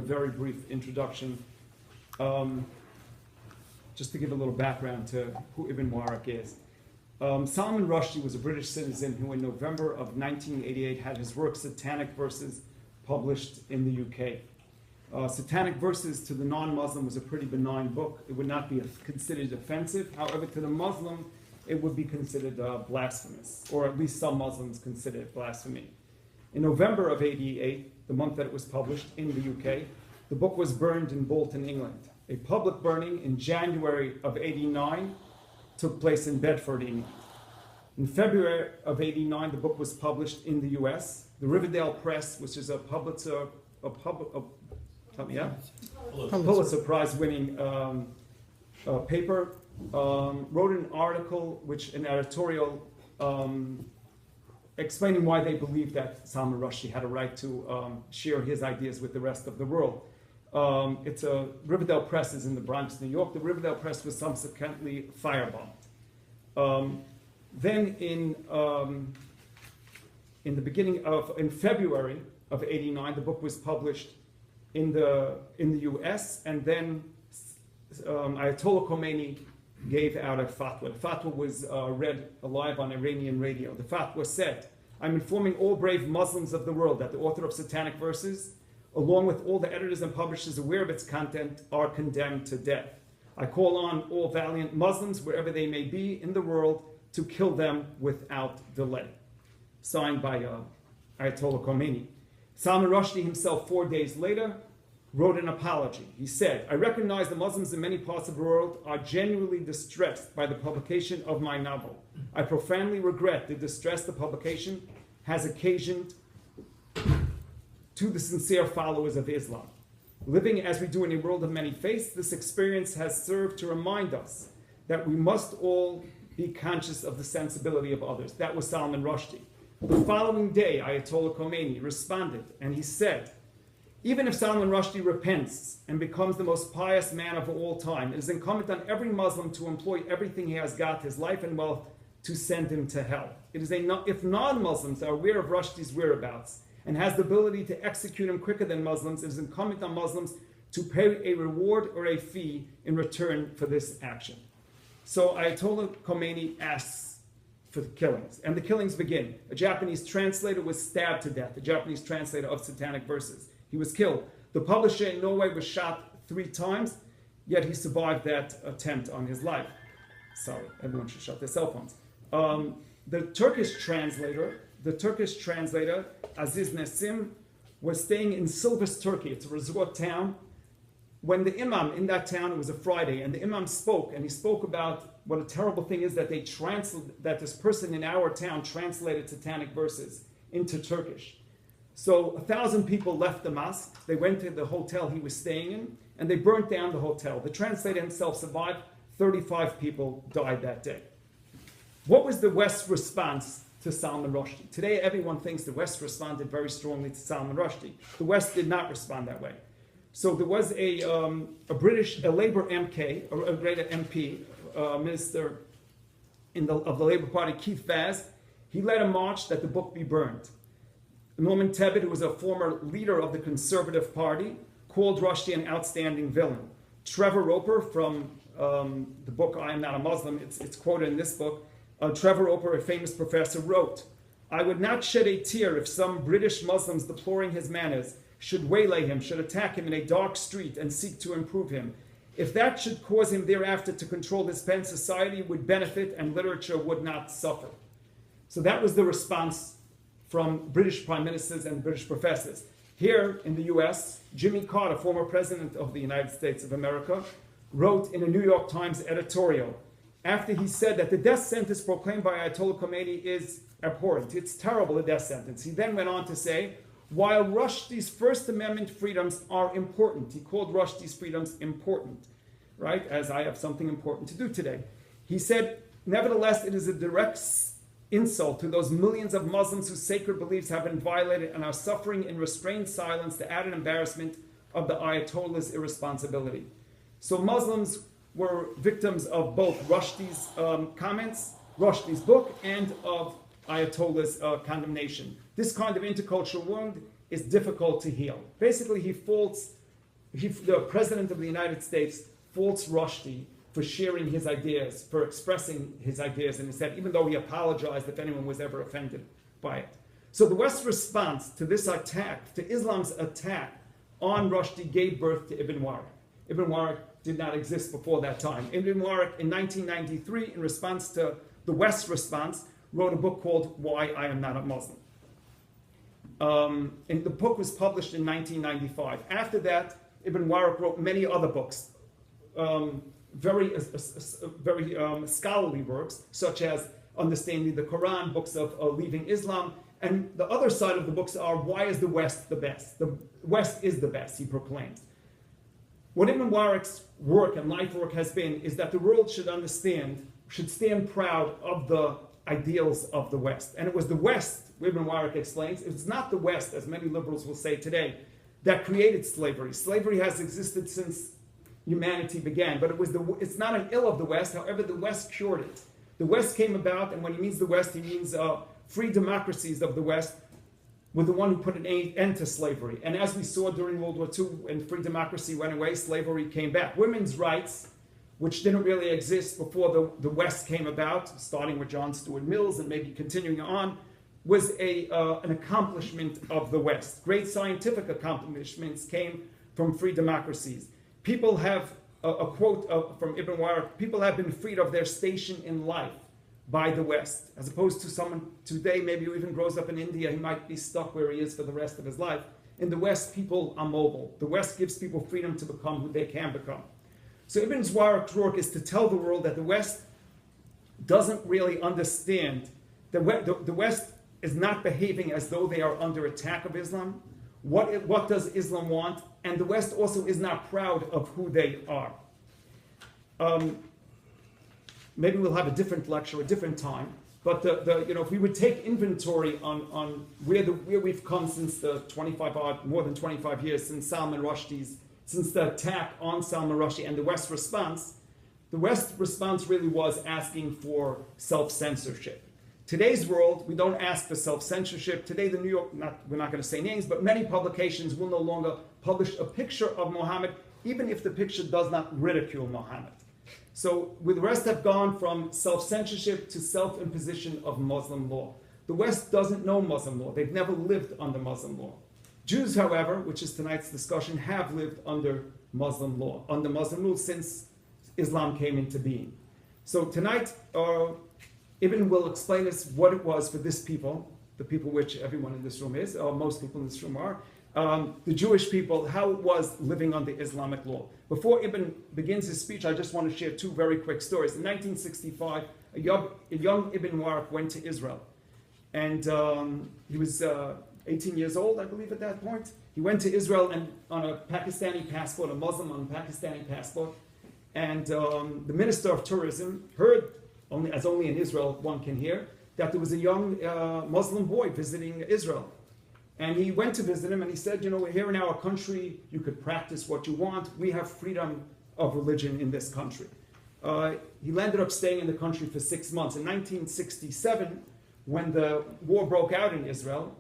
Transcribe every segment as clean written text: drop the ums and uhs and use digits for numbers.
very brief introduction. Just to give a little background to who Ibn Warraq is. Salman Rushdie was a British citizen who in November of 1988 had his work Satanic Verses published in the UK. Satanic Verses to the non-Muslim was a pretty benign book. It would not be considered offensive. However, to the Muslim, it would be considered blasphemous, or at least some Muslims consider it blasphemy. In November of '88, the month that it was published in the UK, the book was burned in Bolton, England. A public burning in January of '89 took place in Bedford, England. In February of '89, the book was published in the US. The Riverdale Press, which is a Pulitzer Prize-winning paper, wrote an article, an editorial, explaining why they believed that Salman Rushdie had a right to share his ideas with the rest of the world. Riverdale Press is in the Bronx, New York. The Riverdale Press was subsequently firebombed. Then in February of '89, the book was published in the U.S. and then Ayatollah Khomeini gave out a fatwa. The fatwa was read live on Iranian radio. The fatwa said, "I'm informing all brave Muslims of the world that the author of Satanic Verses, along with all the editors and publishers aware of its content, are condemned to death. I call on all valiant Muslims, wherever they may be in the world, to kill them without delay." Signed by Ayatollah Khomeini. Salman Rushdie himself, 4 days later, wrote an apology. He said, "I recognize the Muslims in many parts of the world are genuinely distressed by the publication of my novel. I profoundly regret the distress the publication has occasioned to the sincere followers of Islam. Living as we do in a world of many faiths, this experience has served to remind us that we must all be conscious of the sensibility of others." That was Salman Rushdie. The following day, Ayatollah Khomeini responded, and he said, "Even if Salman Rushdie repents and becomes the most pious man of all time, it is incumbent on every Muslim to employ everything he has got, his life and wealth, to send him to hell. If non-Muslims are aware of Rushdie's whereabouts and has the ability to execute him quicker than Muslims, it is incumbent on Muslims to pay a reward or a fee in return for this action." So Ayatollah Khomeini asks for the killings, and the killings begin. A Japanese translator was stabbed to death, a Japanese translator of Satanic Verses. He was killed. The publisher in Norway was shot 3 times, yet he survived that attempt on his life. Sorry, everyone should shut their cell phones. The Turkish translator, Aziz Nesim, was staying in Silvis, Turkey. It's a resort town. When the imam in that town, it was a Friday, and the imam spoke, and he spoke about what a terrible thing is that that this person in our town translated Satanic Verses into Turkish. So 1,000 people left the mosque. They went to the hotel he was staying in, and they burnt down the hotel. The translator himself survived. 35 people died that day. What was the West's response to Salman Rushdie? Today, everyone thinks the West responded very strongly to Salman Rushdie. The West did not respond that way. So there was a Labour MK, a great MP, minister of the Labour Party, Keith Vaz. He led a march that the book be burned. Norman Tebbit, who was a former leader of the Conservative Party, called Rushdie an outstanding villain. Trevor Roper, from the book I Am Not a Muslim, it's quoted in this book. Trevor Roper, a famous professor, wrote, "I would not shed a tear if some British Muslims deploring his manners should waylay him, should attack him in a dark street and seek to improve him. If that should cause him thereafter to control his pen, society would benefit and literature would not suffer." So that was the response from British prime ministers and British professors. Here in the US, Jimmy Carter, former president of the United States of America, wrote in a New York Times editorial, after he said that the death sentence proclaimed by Ayatollah Khomeini is abhorrent. It's terrible, the death sentence. He then went on to say, while Rushdie's First Amendment freedoms are important, he called Rushdie's freedoms important, right, as I have something important to do today. He said, nevertheless, it is a direct insult to those millions of Muslims whose sacred beliefs have been violated and are suffering in restrained silence, the added embarrassment of the Ayatollah's irresponsibility. So Muslims were victims of both Rushdie's comments, Rushdie's book, and of Ayatollah's condemnation. This kind of intercultural wound is difficult to heal. Basically, he faults the President of the United States faults Rushdie for sharing his ideas, for expressing his ideas, and he said, even though he apologized if anyone was ever offended by it. So the West's response to this attack, to Islam's attack on Rushdie, gave birth to Ibn Warraq. Ibn Warraq did not exist before that time. Ibn Warraq, in 1993, in response to the West's response, wrote a book called Why I Am Not a Muslim. And the book was published in 1995. After that, Ibn Warraq wrote many other books, very scholarly works, such as Understanding the Quran, books of Leaving Islam, and the other side of the books are Why is the West the best? The West is the best, he proclaims. What Ibn Warraq's work and life work has been is that the world should stand proud of the ideals of the West. And it was the West, Ibn Warraq explains, it's not the West, as many liberals will say today, that created slavery. Slavery has existed since humanity began, but it's not an ill of the West. However, the West cured it. The West came about, and when he means the West, he means free democracies of the West, with the one who put an end to slavery. And as we saw during World War II, when free democracy went away, slavery came back. Women's rights, which didn't really exist before the West came about, starting with John Stuart Mills and maybe continuing on, was an accomplishment of the West. Great scientific accomplishments came from free democracies. People have, a quote from Ibn Warraq, people have been freed of their station in life by the West, as opposed to someone today, maybe who even grows up in India, he might be stuck where he is for the rest of his life. In the West, people are mobile. The West gives people freedom to become who they can become. So Ibn Warraq's work is to tell the world that the West doesn't really understand, the West is not behaving as though they are under attack of Islam. What does Islam want? And the West also is not proud of who they are. Maybe we'll have a different lecture, a different time. But if we would take inventory on where we've come since more than 25 years since since the attack on Salman Rushdie and the West response really was asking for self-censorship. Today's world, we don't ask for self-censorship. Today, we're not going to say names, but many publications will no longer publish a picture of Muhammad, even if the picture does not ridicule Muhammad. So the West have gone from self-censorship to self-imposition of Muslim law. The West doesn't know Muslim law. They've never lived under Muslim law. Jews, however, which is tonight's discussion, have lived under Muslim law since Islam came into being. So tonight, Ibn will explain us what it was for this people, the people which everyone in this room is, or most people in this room are, the Jewish people, how it was living under Islamic law. Before Ibn begins his speech, I just want to share two very quick stories. In 1965, a young Ibn Warraq went to Israel. And he was 18 years old, I believe, at that point. He went to Israel and on a Pakistani passport, a Muslim on a Pakistani passport. And the Minister of Tourism heard, only in Israel one can hear, that there was a young Muslim boy visiting Israel. And he went to visit him and he said, we're here in our country, you could practice what you want, we have freedom of religion in this country. He landed up staying in the country for 6 months. In 1967, when the war broke out in Israel,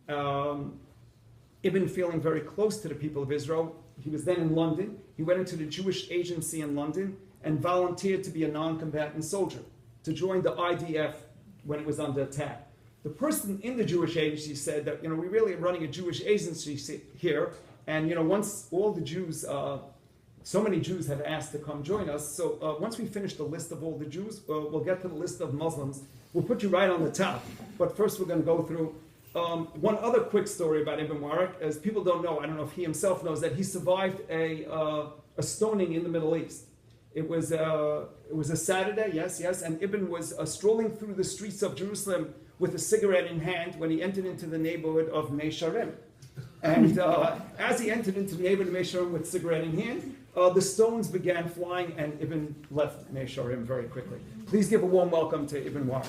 Ibn, feeling very close to the people of Israel, he was then in London, he went into the Jewish agency in London and volunteered to be a non-combatant soldier, to join the IDF when it was under attack. The person in the Jewish agency said that, we really are running a Jewish agency here, and once all the Jews, so many Jews have asked to come join us, so once we finish the list of all the Jews, we'll get to the list of Muslims. We'll put you right on the top, but first we're going to go through one other quick story about Ibn Warraq, as people don't know, I don't know if he himself knows, that he survived a stoning in the Middle East. It was a Saturday, yes, and Ibn was strolling through the streets of Jerusalem with a cigarette in hand when he entered into the neighborhood of Meisharim. And as he entered into the neighborhood of Meisharim with a cigarette in hand, the stones began flying and Ibn left Meisharim very quickly. Please give a warm welcome to Ibn Warraq.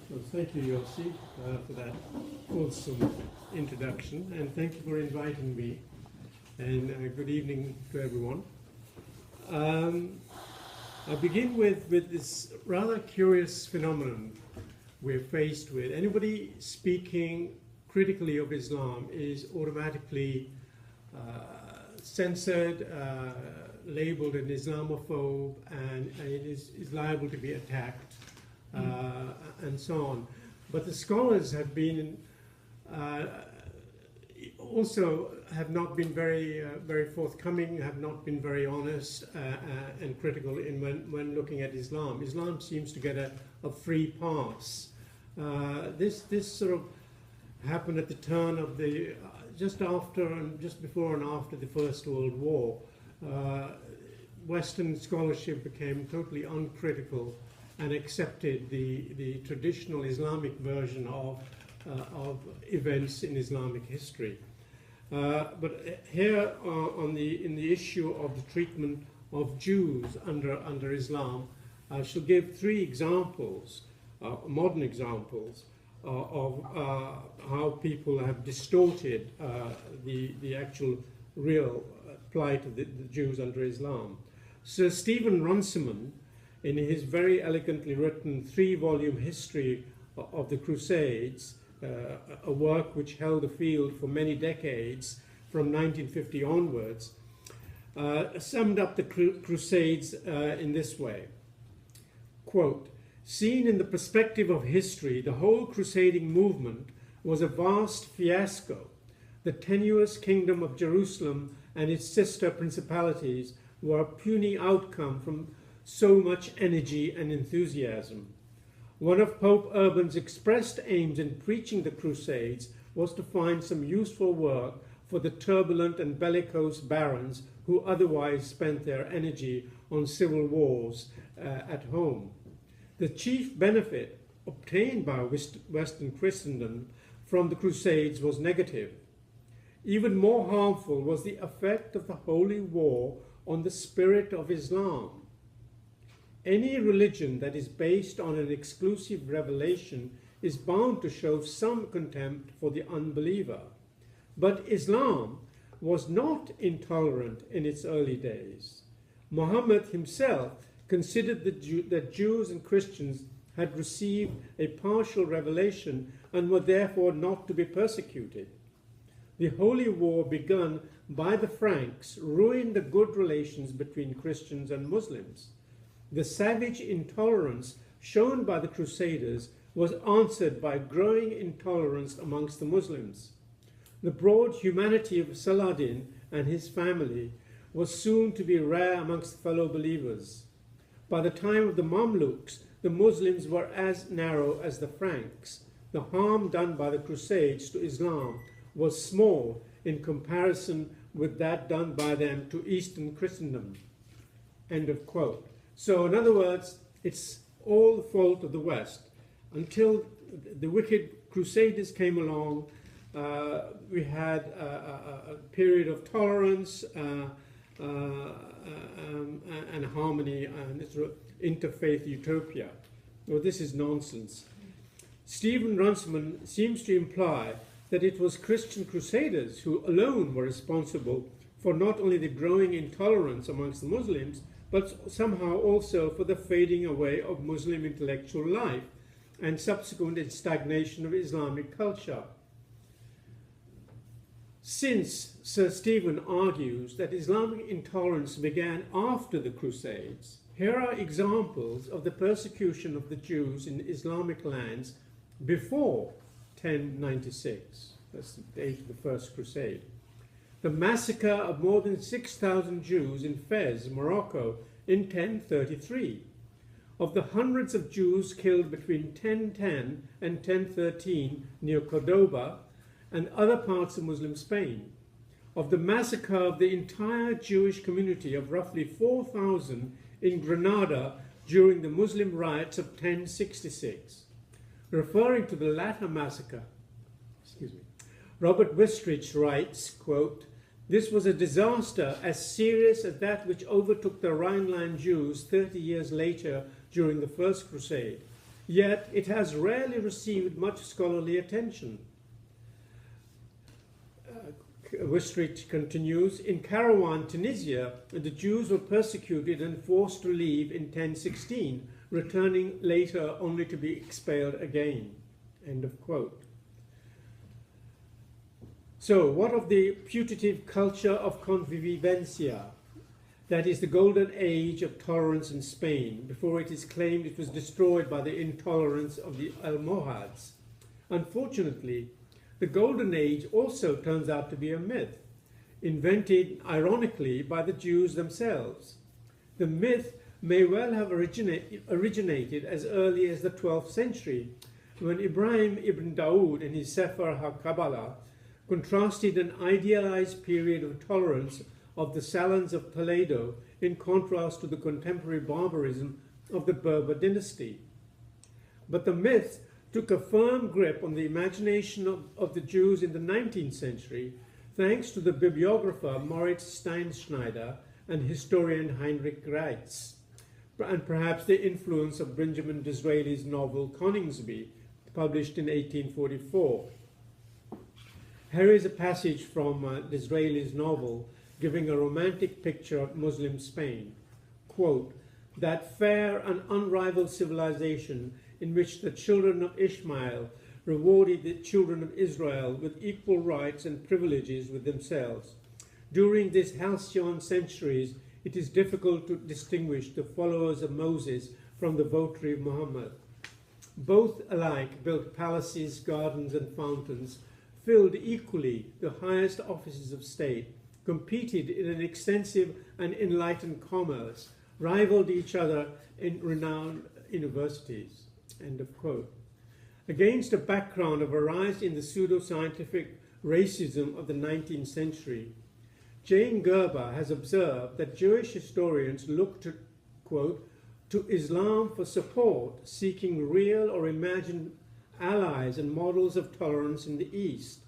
Well, thank you, Yossi, for that awesome introduction, and thank you for inviting me, and good evening to everyone. I'll begin with this rather curious phenomenon we're faced with. Anybody speaking critically of Islam is automatically censored, labeled an Islamophobe, and it is liable to be attacked, and so on. But the scholars have been also have not been very forthcoming, have not been very honest and critical in when looking at Islam. Islam seems to get a free pass. This sort of happened at the turn of the just after and just before and after the First World War. Western scholarship became totally uncritical and accepted the traditional Islamic version of events in Islamic history. But here in the issue of the treatment of Jews under Islam, I shall give three examples, modern examples, of how people have distorted the actual real plight of the Jews under Islam. Sir Stephen Runciman, in his very elegantly written 3-volume history of the Crusades, a work which held the field for many decades from 1950 onwards, summed up the Crusades in this way, quote, "Seen in the perspective of history, the whole crusading movement was a vast fiasco. The tenuous kingdom of Jerusalem and its sister principalities were a puny outcome from so much energy and enthusiasm. One of Pope Urban's expressed aims in preaching the Crusades was to find some useful work for the turbulent and bellicose barons who otherwise spent their energy on civil wars at home. The chief benefit obtained by Western Christendom from the Crusades was negative. Even more harmful was the effect of the Holy War on the spirit of Islam. Any religion that is based on an exclusive revelation is bound to show some contempt for the unbeliever. But Islam was not intolerant in its early days. Muhammad himself considered that Jews and Christians had received a partial revelation and were therefore not to be persecuted. The Holy War begun by the Franks ruined the good relations between Christians and Muslims. The savage intolerance shown by the Crusaders was answered by growing intolerance amongst the Muslims. The broad humanity of Saladin and his family was soon to be rare amongst fellow believers. By the time of the Mamluks, the Muslims were as narrow as the Franks. The harm done by the Crusades to Islam was small in comparison with that done by them to Eastern Christendom." End of quote. So, in other words, it's all the fault of the West. Until the wicked Crusaders came along, we had a period of tolerance and harmony and sort of interfaith utopia. Well, this is nonsense. Stephen Runciman seems to imply that it was Christian Crusaders who alone were responsible for not only the growing intolerance amongst the Muslims, but somehow also for the fading away of Muslim intellectual life and subsequent stagnation of Islamic culture. Since Sir Stephen argues that Islamic intolerance began after the Crusades, here are examples of the persecution of the Jews in Islamic lands before 1096. That's the date of the First Crusade. The massacre of more than 6,000 Jews in Fez, Morocco, in 1033. Of the hundreds of Jews killed between 1010 and 1013 near Cordoba and other parts of Muslim Spain. Of the massacre of the entire Jewish community of roughly 4,000 in Granada during the Muslim riots of 1066. Referring to the latter massacre, Robert Wistrich writes, quote, "This was a disaster as serious as that which overtook the Rhineland Jews 30 years later during the First Crusade, yet it has rarely received much scholarly attention." Wistrich continues, "In Kairouan, Tunisia, the Jews were persecuted and forced to leave in 1016, returning later only to be expelled again. End of quote. So, what of the putative culture of convivencia? That is the golden age of tolerance in Spain, before it is claimed it was destroyed by the intolerance of the Almohads. Unfortunately, the golden age also turns out to be a myth, invented ironically by the Jews themselves. The myth may well have originated as early as the 12th century, when Ibrahim ibn Dawood in his Sefer HaKabbalah contrasted an idealized period of tolerance of the Salons of Toledo in contrast to the contemporary barbarism of the Berber dynasty. But the myth took a firm grip on the imagination of the Jews in the 19th century, thanks to the bibliographer Moritz Steinschneider and historian Heinrich Reitz, and perhaps the influence of Benjamin Disraeli's novel Coningsby, published in 1844. Here is a passage from Disraeli's novel giving a romantic picture of Muslim Spain. Quote, "That fair and unrivaled civilization in which the children of Ishmael rewarded the children of Israel with equal rights and privileges with themselves. During this halcyon centuries, it is difficult to distinguish the followers of Moses from the votary of Muhammad. Both alike built palaces, gardens, and fountains, filled equally the highest offices of state, competed in an extensive and enlightened commerce, rivaled each other in renowned universities." End of quote. Against a background of a rise in the pseudoscientific racism of the 19th century, Jane Gerber has observed that Jewish historians look to, quote, "to Islam for support, seeking real or imagined allies and models of tolerance in the East.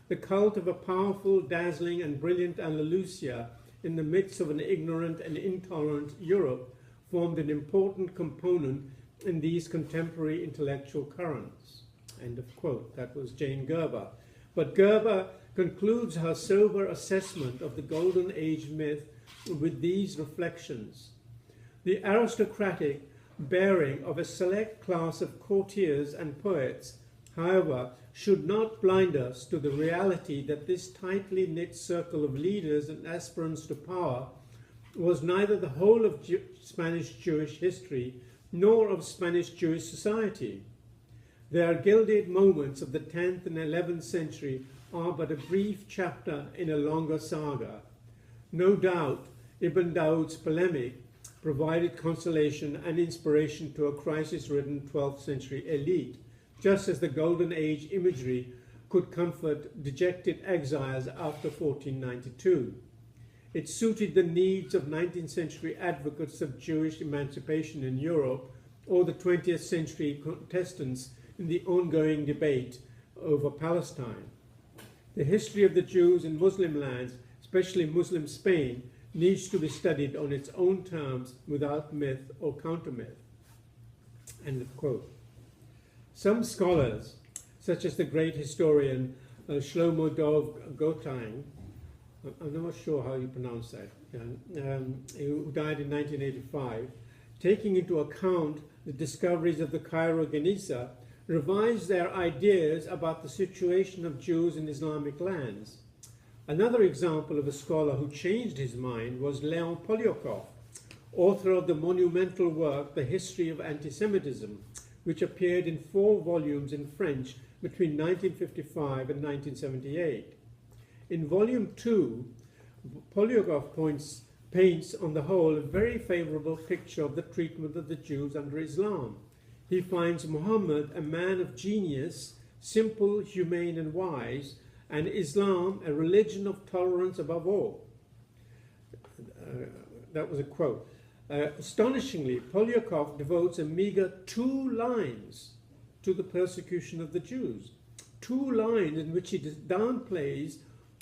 The cult of a powerful, dazzling, and brilliant Andalusia in the midst of an ignorant and intolerant Europe formed an important component in these contemporary intellectual currents." End of quote. That was Jane Gerber. But Gerber concludes her sober assessment of the Golden Age myth with these reflections. The aristocratic bearing of a select class of courtiers and poets, however, should not blind us to the reality that this tightly knit circle of leaders and aspirants to power was neither the whole of Spanish Jewish history nor of Spanish Jewish society. Their gilded moments of the 10th and 11th century are but a brief chapter in a longer saga. No doubt, Ibn Dawood's polemic provided consolation and inspiration to a crisis-ridden 12th century elite, just as the Golden Age imagery could comfort dejected exiles after 1492. It suited the needs of 19th century advocates of Jewish emancipation in Europe or the 20th century contestants in the ongoing debate over Palestine. The history of the Jews in Muslim lands, especially Muslim Spain, needs to be studied on its own terms without myth or counter-myth. End of quote. Some scholars, such as the great historian Shlomo Dov Gotain, I'm not sure how you pronounce that, who died in 1985, taking into account the discoveries of the Cairo Geniza, revised their ideas about the situation of Jews in Islamic lands. Another example of a scholar who changed his mind was Leon Poliakov, author of the monumental work The History of Anti-Semitism, which appeared in 4 volumes in French between 1955 and 1978. In Volume 2, Poliakov paints on the whole a very favorable picture of the treatment of the Jews under Islam. He finds Muhammad a man of genius, simple, humane, and wise, and Islam a religion of tolerance above all. That was a quote. Astonishingly, Poliakov devotes a meager 2 lines to the persecution of the Jews. 2 lines in which he downplays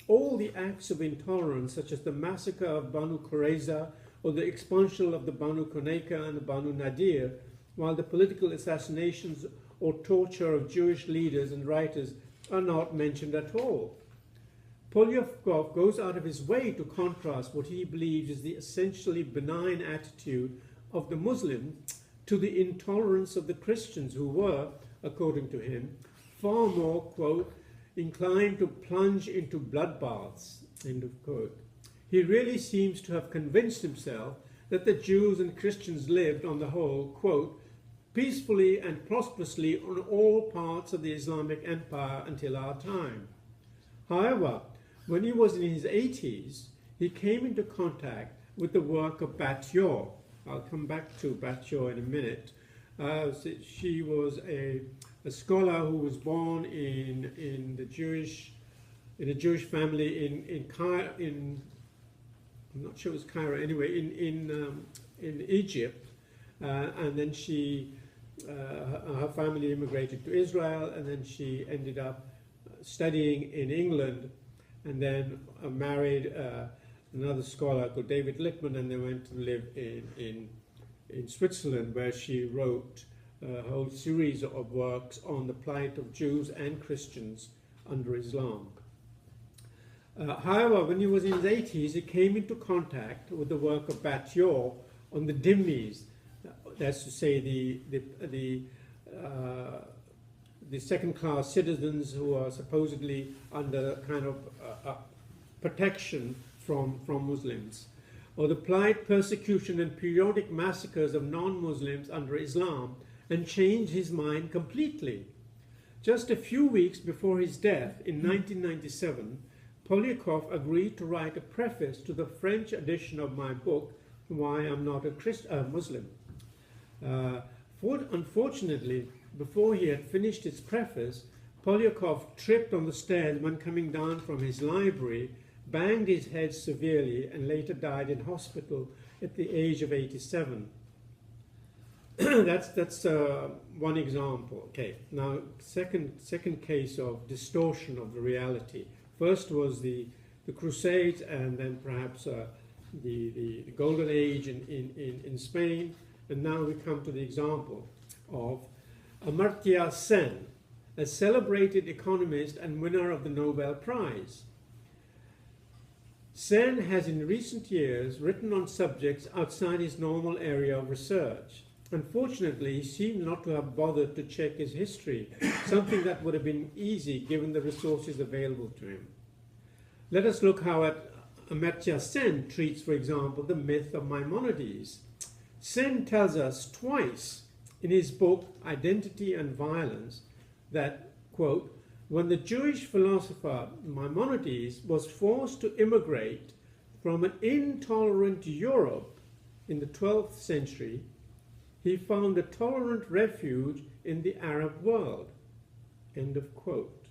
all the acts of intolerance, such as the massacre of Banu Qurayza or the expulsion of the Banu Koneka and the Banu Nadir, while the political assassinations or torture of Jewish leaders and writers are not mentioned at all. Poliakov goes out of his way to contrast what he believes is the essentially benign attitude of the Muslim to the intolerance of the Christians who were, according to him, far more, quote, inclined to plunge into bloodbaths, end of quote. He really seems to have convinced himself that the Jews and Christians lived, on the whole, quote, peacefully and prosperously on all parts of the Islamic empire until our time. However, when he was in his 80s, he came into contact with the work of Bat-Yaw. I'll come back to Bat-Yaw in a minute. She was a scholar who was born in a Jewish family in Cairo, I'm not sure it was Cairo anyway, in Egypt, and then her family immigrated to Israel, and then she ended up studying in England, and then married another scholar called David Lippmann, and they went to live in Switzerland, where she wrote a whole series of works on the plight of Jews and Christians under Islam. However, when he was in his 80s, he came into contact with the work of Bat-Yaw on the dhimmis, that's to say the second-class citizens who are supposedly under kind of protection from Muslims, or the plight, persecution, and periodic massacres of non-Muslims under Islam, and changed his mind completely. Just a few weeks before his death in 1997, Polyakov agreed to write a preface to the French edition of my book, Why I'm Not a Muslim. Unfortunately, before he had finished his preface, Polyakov tripped on the stairs when coming down from his library, banged his head severely, and later died in hospital at the age of 87. That's one example. Okay, now second case of distortion of the reality. First was the Crusades, and then perhaps the Golden Age in Spain, and now we come to the example of Amartya Sen, a celebrated economist and winner of the Nobel Prize. Sen has in recent years written on subjects outside his normal area of research. Unfortunately, he seemed not to have bothered to check his history, something that would have been easy given the resources available to him. Let us look how Amartya Sen treats, for example, the myth of Maimonides. Sen tells us twice in his book Identity and Violence that, quote, when the Jewish philosopher Maimonides was forced to immigrate from an intolerant Europe in the 12th century, he found a tolerant refuge in the Arab world, end of quote.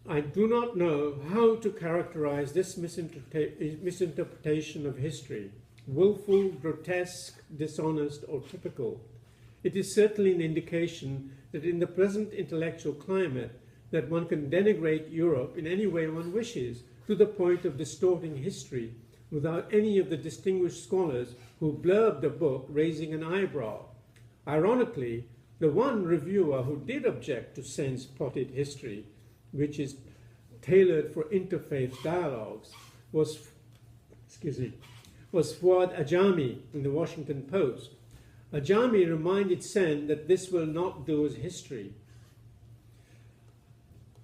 I do not know how to characterize this misinterpretation of history, willful, grotesque, dishonest, or typical. It is certainly an indication that in the present intellectual climate that one can denigrate Europe in any way one wishes, to the point of distorting history, without any of the distinguished scholars who blurbed the book raising an eyebrow. Ironically, the one reviewer who did object to Sen's potted history, which is tailored for interfaith dialogues, was Fuad Ajami in the Washington Post. Ajami reminded Sen that this will not do as history.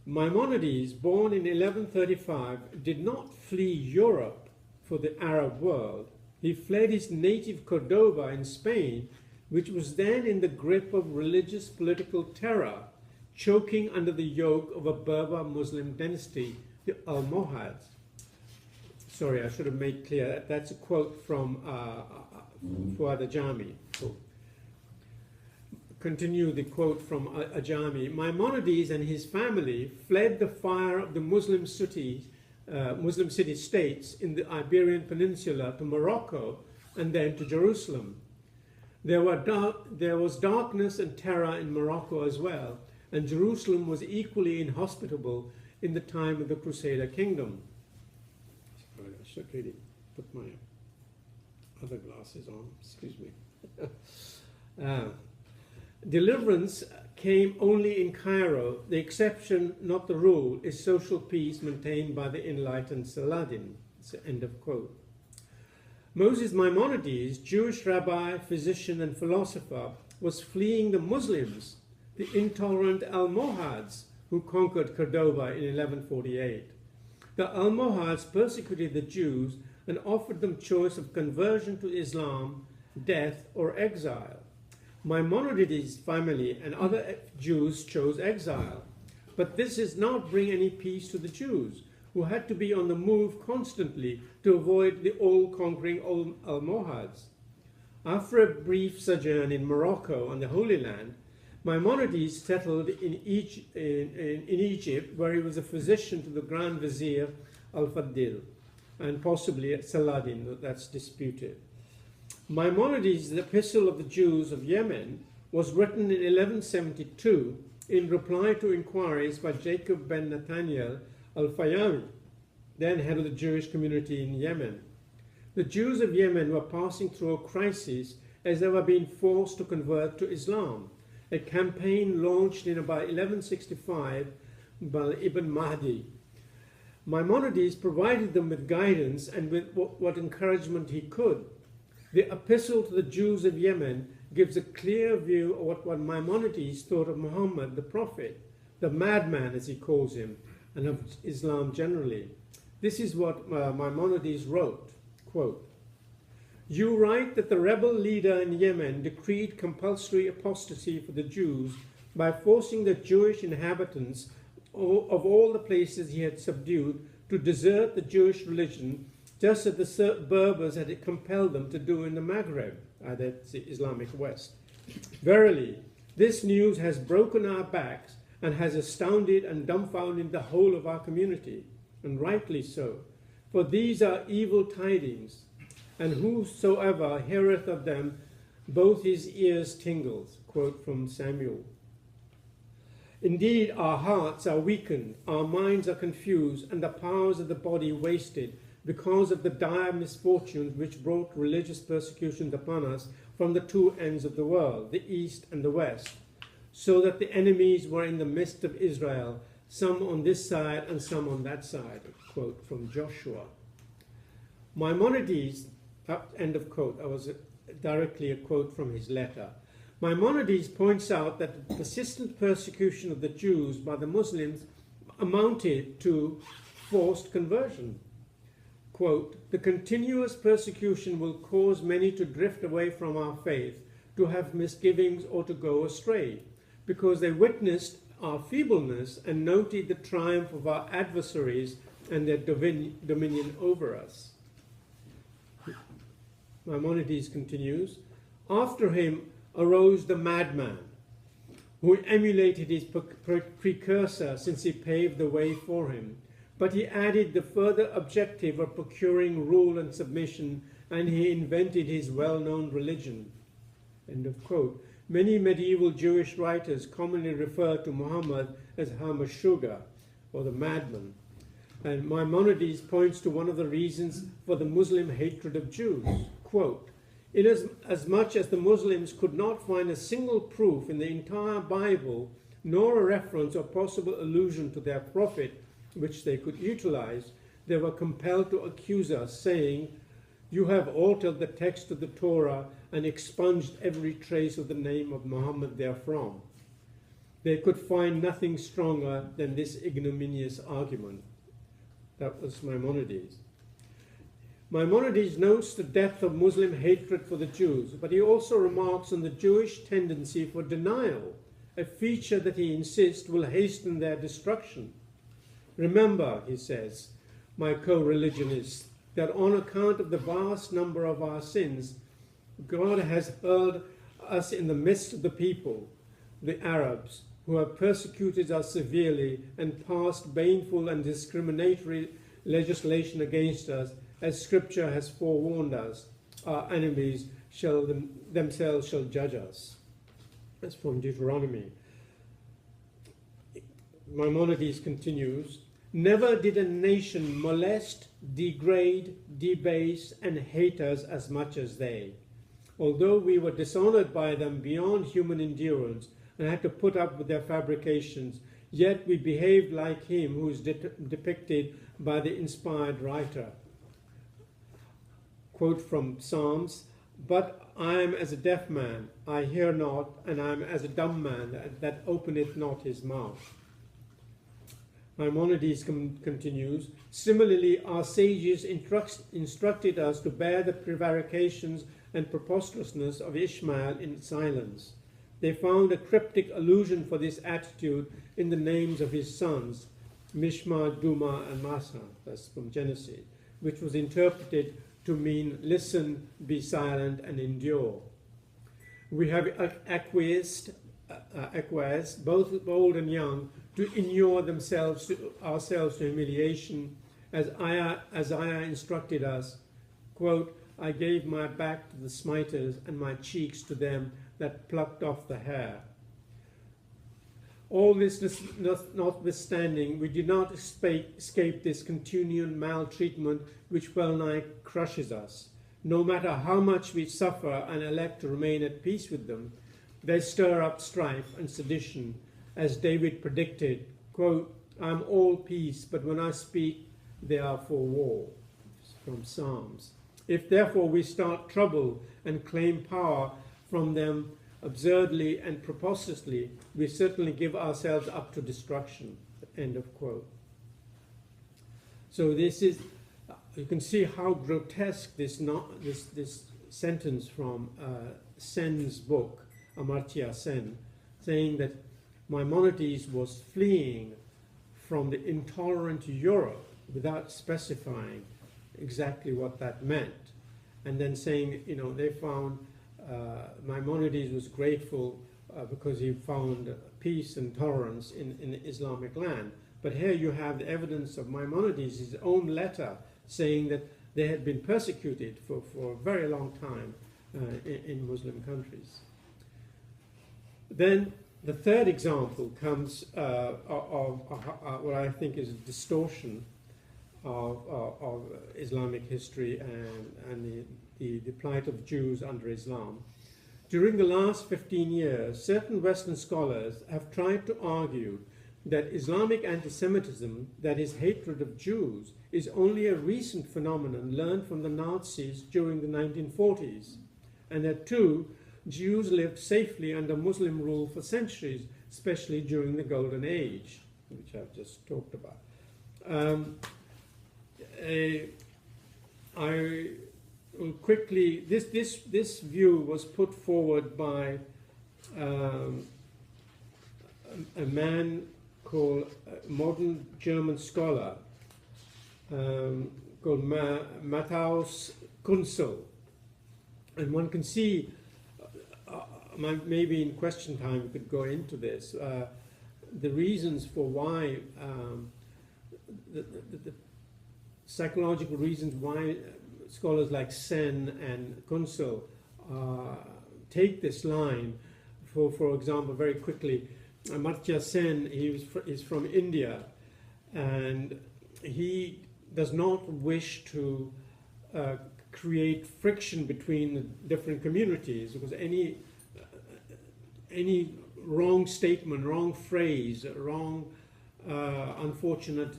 Maimonides, born in 1135, did not flee Europe for the Arab world. He fled his native Cordoba in Spain, which was then in the grip of religious political terror, choking under the yoke of a Berber Muslim dynasty, the Almohads. Sorry, I should have made clear that's a quote from Fuad Ajami. Continue the quote from Ajami. Maimonides and his family fled the fire of the Muslim city-states in the Iberian Peninsula to Morocco and then to Jerusalem. There was darkness and terror in Morocco as well, and Jerusalem was equally inhospitable in the time of the Crusader kingdom. Sorry, I should really put my other glasses on, excuse me. Deliverance came only in Cairo. The exception, not the rule, is social peace maintained by the enlightened Saladin. End of quote. Moses Maimonides, Jewish rabbi, physician, and philosopher, was fleeing the Muslims, the intolerant Almohads, who conquered Cordoba in 1148. The Almohads persecuted the Jews and offered them choice of conversion to Islam, death, or exile. Maimonides' family and other Jews chose exile, but this did not bring any peace to the Jews, who had to be on the move constantly to avoid the all-conquering Almohads. After a brief sojourn in Morocco and the Holy Land, Maimonides settled in Egypt, where he was a physician to the Grand Vizier Al-Fadil, and possibly Saladin, that's disputed. Maimonides' The Epistle of the Jews of Yemen was written in 1172 in reply to inquiries by Jacob ben Nathaniel al-Fayyami, then head of the Jewish community in Yemen. The Jews of Yemen were passing through a crisis as they were being forced to convert to Islam, a campaign launched in about 1165 by Ibn Mahdi. Maimonides provided them with guidance and with what encouragement he could. The Epistle to the Jews of Yemen gives a clear view of what Maimonides thought of Muhammad the Prophet, the madman as he calls him, and of Islam generally. This is what Maimonides wrote, quote, "You write that the rebel leader in Yemen decreed compulsory apostasy for the Jews by forcing the Jewish inhabitants of all the places he had subdued to desert the Jewish religion, just as the Berbers had compelled them to do in the Maghreb," that's the Islamic West. "Verily, this news has broken our backs and has astounded and dumbfounded the whole of our community, and rightly so, for these are evil tidings, and whosoever heareth of them, both his ears tingles," quote from Samuel. "Indeed, our hearts are weakened, our minds are confused, and the powers of the body wasted, because of the dire misfortunes which brought religious persecutions upon us from the two ends of the world, the east and the west, so that the enemies were in the midst of Israel, some on this side and some on that side," quote from Joshua. Maimonides, end of quote, that was directly a quote from his letter. Maimonides points out that the persistent persecution of the Jews by the Muslims amounted to forced conversion. Quote, "The continuous persecution will cause many to drift away from our faith, to have misgivings or to go astray, because they witnessed our feebleness and noted the triumph of our adversaries and their dominion over us." Maimonides continues, "After him arose the madman, who emulated his precursor since he paved the way for him. But he added the further objective of procuring rule and submission, and he invented his well-known religion." End of quote. Many medieval Jewish writers commonly refer to Muhammad as Hamashuga, or the madman. And Maimonides points to one of the reasons for the Muslim hatred of Jews. Quote, "Inasmuch as the Muslims could not find a single proof in the entire Bible, nor a reference or possible allusion to their prophet, which they could utilize, they were compelled to accuse us, saying, 'You have altered the text of the Torah and expunged every trace of the name of Muhammad therefrom.' They could find nothing stronger than this ignominious argument." That was Maimonides. Maimonides notes the depth of Muslim hatred for the Jews, but he also remarks on the Jewish tendency for denial, a feature that he insists will hasten their destruction. "Remember," he says, "my co-religionists, that on account of the vast number of our sins, God has hurled us in the midst of the people, the Arabs, who have persecuted us severely and passed baneful and discriminatory legislation against us, as Scripture has forewarned us. Our enemies themselves shall judge us." That's from Deuteronomy. Maimonides continues, "Never did a nation molest, degrade, debase, and hate us as much as they. Although we were dishonored by them beyond human endurance and had to put up with their fabrications, yet we behaved like him who is depicted by the inspired writer. quote from Psalms, "But I am as a deaf man, I hear not, and I am as a dumb man that openeth not his mouth." Maimonides continues, "Similarly, our sages instructed us to bear the prevarications and preposterousness of Ishmael in silence. They found a cryptic allusion for this attitude in the names of his sons, Mishma, Duma, and Massa," that's from Genesis, which was interpreted to mean listen, be silent, and endure. We have acquiesced, both old and young, to inure ourselves to humiliation, as Isaiah instructed us, quote, "I gave my back to the smiters and my cheeks to them that plucked off the hair." All this notwithstanding, we do not escape this continuing maltreatment which well nigh crushes us. No matter how much we suffer and elect to remain at peace with them, they stir up strife and sedition, as David predicted, quote, "I am all peace, but when I speak, they are for war," from Psalms. If therefore we start trouble and claim power from them absurdly and preposterously, we certainly give ourselves up to destruction, end of quote. So this is, you can see how grotesque this sentence from Sen's book, Amartya Sen, saying that Maimonides was fleeing from the intolerant Europe without specifying exactly what that meant. And then saying, you know, they found Maimonides was grateful because he found peace and tolerance in the Islamic land. But here you have the evidence of Maimonides, his own letter, saying that they had been persecuted for a very long time in Muslim countries. Then the third example comes of what I think is a distortion of Islamic history and the plight of Jews under Islam. During the last 15 years, certain Western scholars have tried to argue that Islamic anti-Semitism, that is hatred of Jews, is only a recent phenomenon learned from the Nazis during the 1940s, and that too, Jews lived safely under Muslim rule for centuries, especially during the Golden Age, which I've just talked about. I will quickly, this view was put forward by a man called a modern German scholar called Matthaus Kunzel. And one can see, maybe in question time we could go into this, the reasons for why, the psychological reasons why scholars like Sen and Kunzel take this line. For example, very quickly, Amartya Sen, is from India, and he does not wish to create friction between the different communities, because any wrong statement, wrong phrase, wrong unfortunate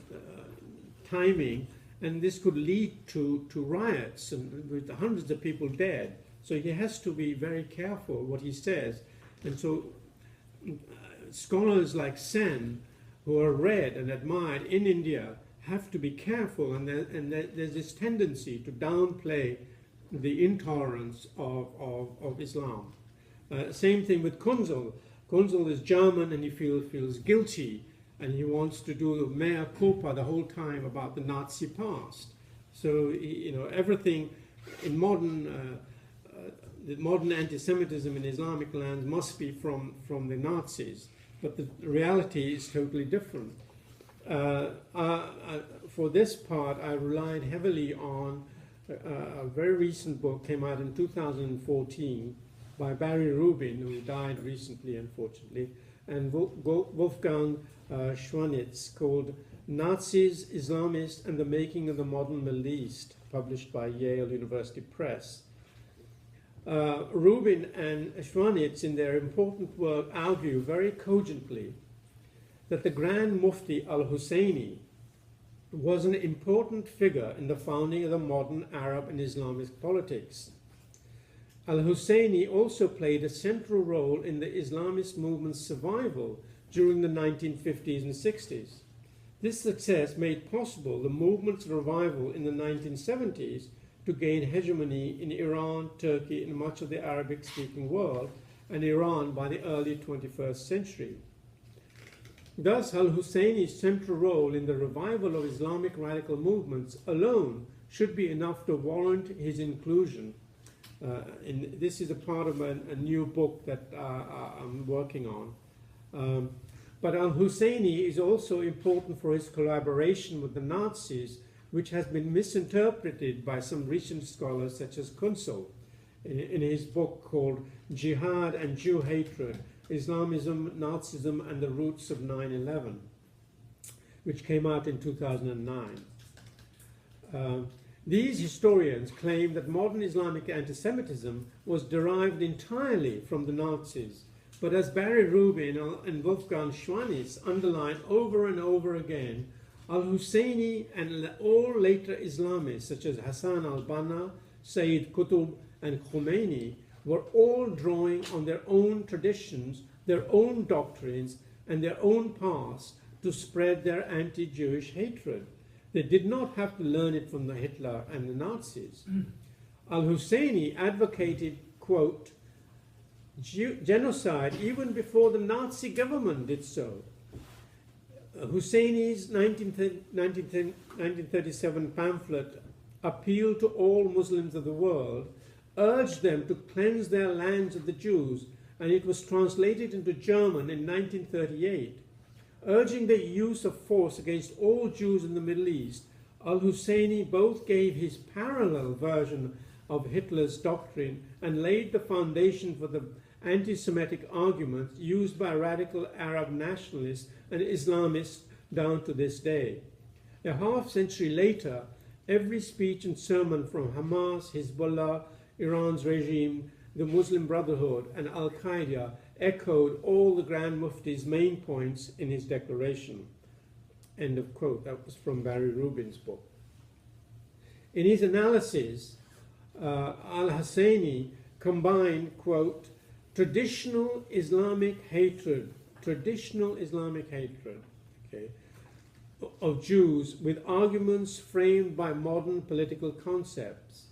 timing, and this could lead to riots and with hundreds of people dead. So he has to be very careful what he says. And so scholars like Sen, who are read and admired in India, have to be careful, and there's this tendency to downplay the intolerance of Islam. Same thing with Kunzel. Kunzel is German, and he feels guilty, and he wants to do mea culpa the whole time about the Nazi past. So everything in the modern anti-Semitism in Islamic lands must be from the Nazis, but the reality is totally different. For this part, I relied heavily on a very recent book, came out in 2014 by Barry Rubin, who died recently, unfortunately, and Wolfgang Schwanitz, called Nazis, Islamists, and the Making of the Modern Middle East, published by Yale University Press. Rubin and Schwanitz, in their important work, argue very cogently that the Grand Mufti al-Husseini, was an important figure in the founding of the modern Arab and Islamic politics. Al-Husseini also played a central role in the Islamist movement's survival during the 1950s and 60s. This success made possible the movement's revival in the 1970s to gain hegemony in Iran, Turkey, and much of the Arabic-speaking world, and Iran by the early 21st century. Thus, al-Husseini's central role in the revival of Islamic radical movements alone should be enough to warrant his inclusion. And this is a part of a new book that I'm working on. But al-Husseini is also important for his collaboration with the Nazis, which has been misinterpreted by some recent scholars such as Kunsel in his book called Jihad and Jew Hatred, Islamism, Nazism, and the Roots of 9/11, which came out in 2009. These historians claim that modern Islamic anti-Semitism was derived entirely from the Nazis, but as Barry Rubin and Wolfgang Schwanitz underline over and over again, al-Husseini and all later Islamists such as Hassan al-Banna, Sayyid Qutb, and Khomeini were all drawing on their own traditions, their own doctrines, and their own past to spread their anti-Jewish hatred. They did not have to learn it from the Hitler and the Nazis. Al-Husseini advocated, quote, genocide even before the Nazi government did so. Husseini's 1937 pamphlet, Appeal to All Muslims of the World, urged them to cleanse their lands of the Jews, and it was translated into German in 1938. Urging the use of force against all Jews in the Middle East, al-Husseini both gave his parallel version of Hitler's doctrine and laid the foundation for the anti-Semitic arguments used by radical Arab nationalists and Islamists down to this day. A half-century later, every speech and sermon from Hamas, Hezbollah, Iran's regime, the Muslim Brotherhood, and Al-Qaeda echoed all the Grand Mufti's main points in his declaration. End of quote. That was from Barry Rubin's book. In his analysis, al-Husseini combined, quote, traditional Islamic hatred, okay, of Jews with arguments framed by modern political concepts.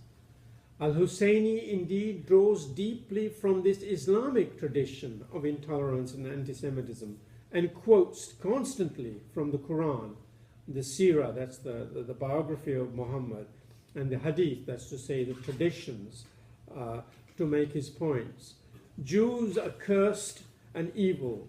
Al-Husseini indeed draws deeply from this Islamic tradition of intolerance and anti-Semitism and quotes constantly from the Quran, the Sirah, that's the biography of Muhammad, and the Hadith, that's to say the traditions, to make his points. Jews are cursed and evil.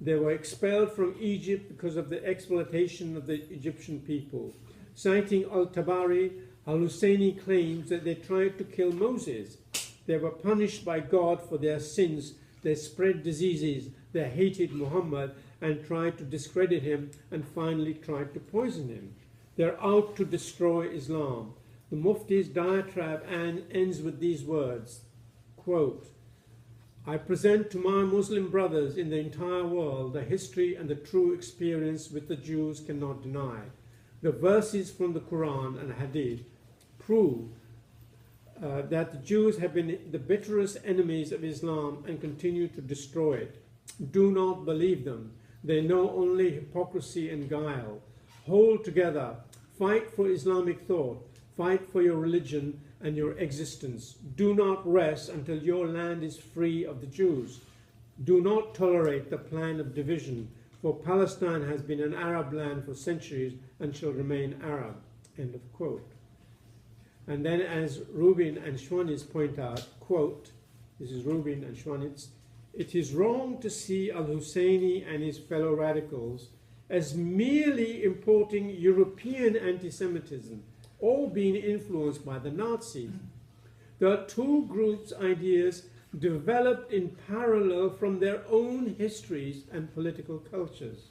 They were expelled from Egypt because of the exploitation of the Egyptian people. Citing Al-Tabari, al-Husseini claims that they tried to kill Moses. They were punished by God for their sins. They spread diseases. They hated Muhammad and tried to discredit him and finally tried to poison him. They're out to destroy Islam. The Mufti's diatribe ends with these words, quote, I present to my Muslim brothers in the entire world the history and the true experience which the Jews cannot deny. The verses from the Quran and Hadith prove that the Jews have been the bitterest enemies of Islam and continue to destroy it. Do not believe them. They know only hypocrisy and guile. Hold together. Fight for Islamic thought. Fight for your religion and your existence. Do not rest until your land is free of the Jews. Do not tolerate the plan of division, for Palestine has been an Arab land for centuries and shall remain Arab. End of quote. And then as Rubin and Schwanitz point out, quote, this is Rubin and Schwanitz, it is wrong to see al-Husseini and his fellow radicals as merely importing European anti-Semitism, all being influenced by the Nazis. There are two groups' ideas developed in parallel from their own histories and political cultures.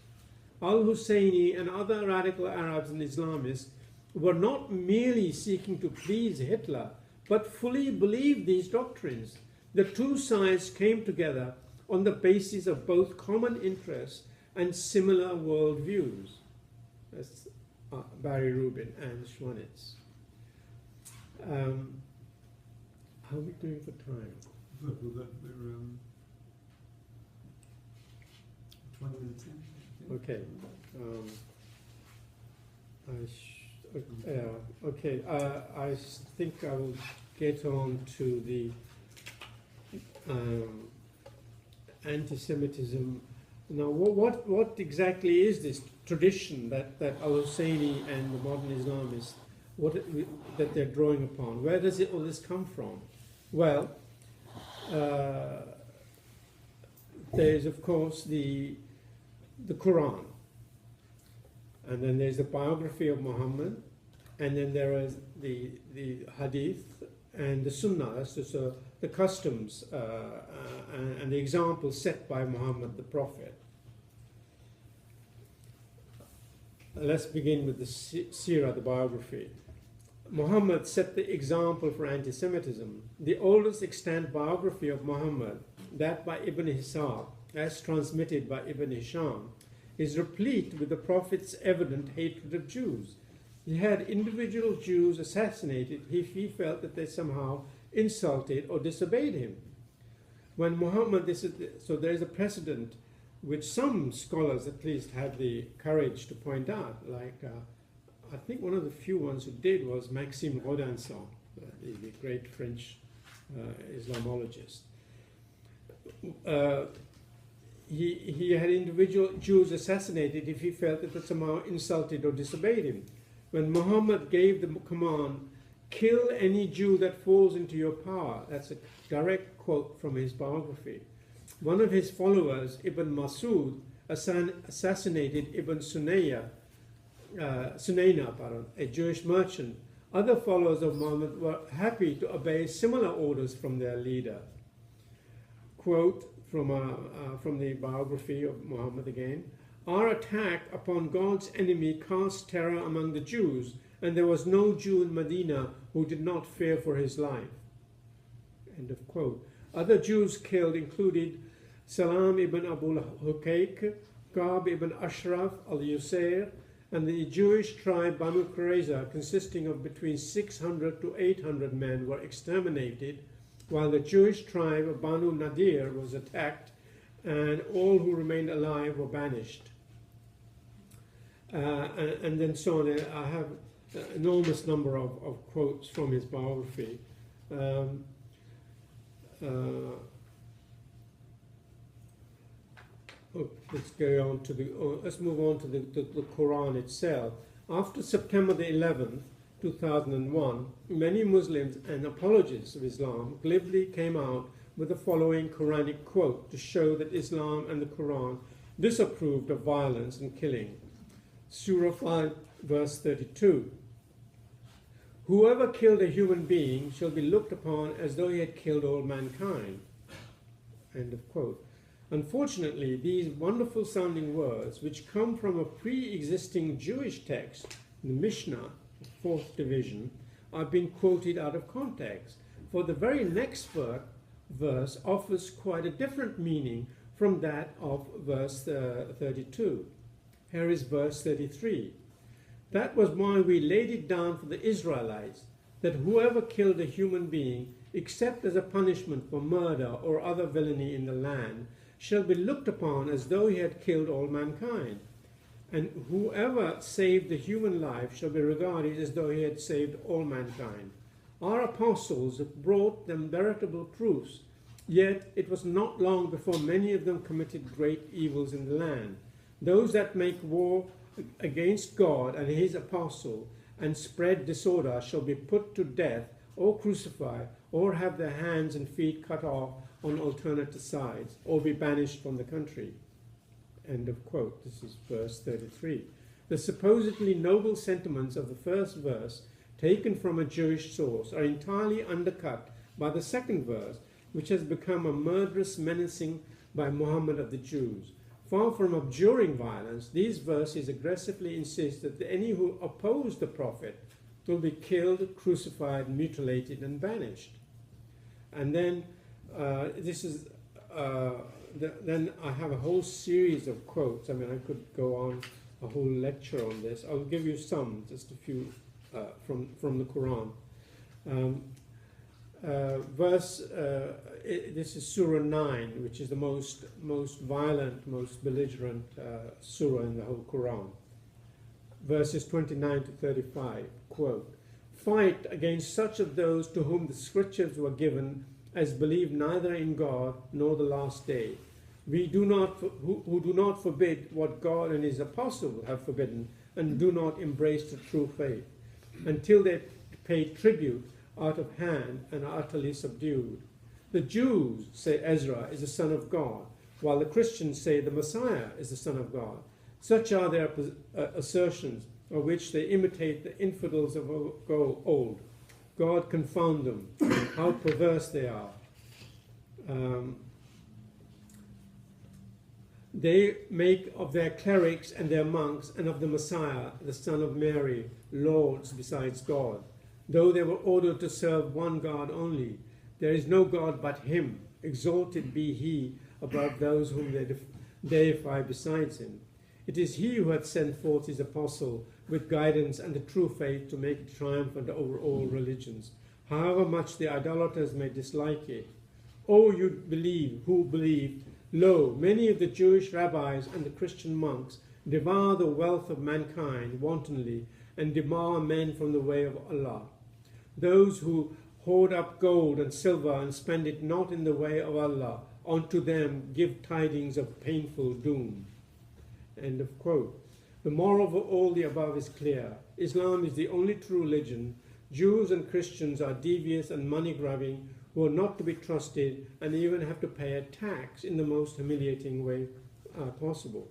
Al-Husseini and other radical Arabs and Islamists were not merely seeking to please Hitler, but fully believed these doctrines. The two sides came together on the basis of both common interests and similar worldviews. That's Barry Rubin and Schwanitz. How are we doing for time? Look, we're 20 minutes in. Okay. I think I will get on to the anti-Semitism. Now, what exactly is this tradition that al-Husseini and the modern Islamists, that they're drawing upon? Where does all this come from? Well, there's of course the Quran, and then there's the biography of Muhammad, and then there is the Hadith and the Sunnah. That's just the customs and the examples set by Muhammad the Prophet. Let's begin with the Sirah, the biography. Muhammad set the example for anti-Semitism. The oldest extant biography of Muhammad, that by Ibn Hisab, as transmitted by Ibn Hisham, is replete with the Prophet's evident hatred of Jews. He had individual Jews assassinated if he felt that they somehow insulted or disobeyed him. When Muhammad, so there is a precedent which some scholars at least have the courage to point out, like I think one of the few ones who did was Maxime Rodinson, the great French Islamologist. He had individual Jews assassinated if he felt that they somehow insulted or disobeyed him. When Muhammad gave the command, "Kill any Jew that falls into your power," that's a direct quote from his biography. One of his followers, Ibn Masud, assassinated Ibn Sunayna, a Jewish merchant. Other followers of Muhammad were happy to obey similar orders from their leader. Quote from the biography of Muhammad again: "Our attack upon God's enemy cast terror among the Jews, and there was no Jew in Medina who did not fear for his life." End of quote. Other Jews killed included Salam ibn Abu Hukayk, Ka'b ibn Ashraf al-Yusayr, and the Jewish tribe Banu Qurayza, consisting of between 600 to 800 men, were exterminated, while the Jewish tribe of Banu Nadir was attacked, and all who remained alive were banished. And then so on. I have an enormous number of quotes from his biography. Let's go on to let's move on to the Quran itself. After September the 11th, 2001, many Muslims and apologists of Islam glibly came out with the following Quranic quote to show that Islam and the Quran disapproved of violence and killing. Surah 5, verse 32. "Whoever killed a human being shall be looked upon as though he had killed all mankind." End of quote. Unfortunately, these wonderful sounding words, which come from a pre-existing Jewish text, the Mishnah, 4th division, are being quoted out of context, for the very next verse offers quite a different meaning from that of verse 32. Here is verse 33. "That was why we laid it down for the Israelites, that whoever killed a human being, except as a punishment for murder or other villainy in the land, shall be looked upon as though he had killed all mankind. And whoever saved the human life shall be regarded as though he had saved all mankind. Our apostles have brought them veritable proofs, yet it was not long before many of them committed great evils in the land. Those that make war against God and his apostle and spread disorder shall be put to death or crucified or have their hands and feet cut off on alternate sides or be banished from the country." End of quote. This is verse 33. The supposedly noble sentiments of the first verse, taken from a Jewish source, are entirely undercut by the second verse, which has become a murderous menacing by Muhammad of the Jews. Far from abjuring violence, these verses aggressively insist that any who oppose the Prophet will be killed, crucified, mutilated, and banished. And then then I have a whole series of quotes. I mean, I could go on a whole lecture on this. I'll give you some, just a few from the Quran. This is Surah 9, which is the most violent, most belligerent surah in the whole Quran. Verses 29 to 35, quote, "Fight against such of those to whom the scriptures were given as believe neither in God nor the last day. Who do not forbid what God and his apostles have forbidden, and do not embrace the true faith, until they pay tribute out of hand and are utterly subdued. The Jews say Ezra is the Son of God, while the Christians say the Messiah is the Son of God. Such are their assertions, of which they imitate the infidels of old. God confound them, how perverse they are. They make of their clerics and their monks and of the Messiah, the Son of Mary, lords besides God, though they were ordered to serve one God only. There is no God but him. Exalted be he above those whom they deify besides him. It is he who hath sent forth his apostle with guidance and the true faith to make it triumphant over all religions, however much the idolaters may dislike it. O you who believe, lo, many of the Jewish rabbis and the Christian monks devour the wealth of mankind wantonly and debar men from the way of Allah. Those who hoard up gold and silver and spend it not in the way of Allah, unto them give tidings of painful doom." End of quote. The moral of all the above is clear. Islam is the only true religion. Jews and Christians are devious and money-grabbing, who are not to be trusted and even have to pay a tax in the most humiliating way possible.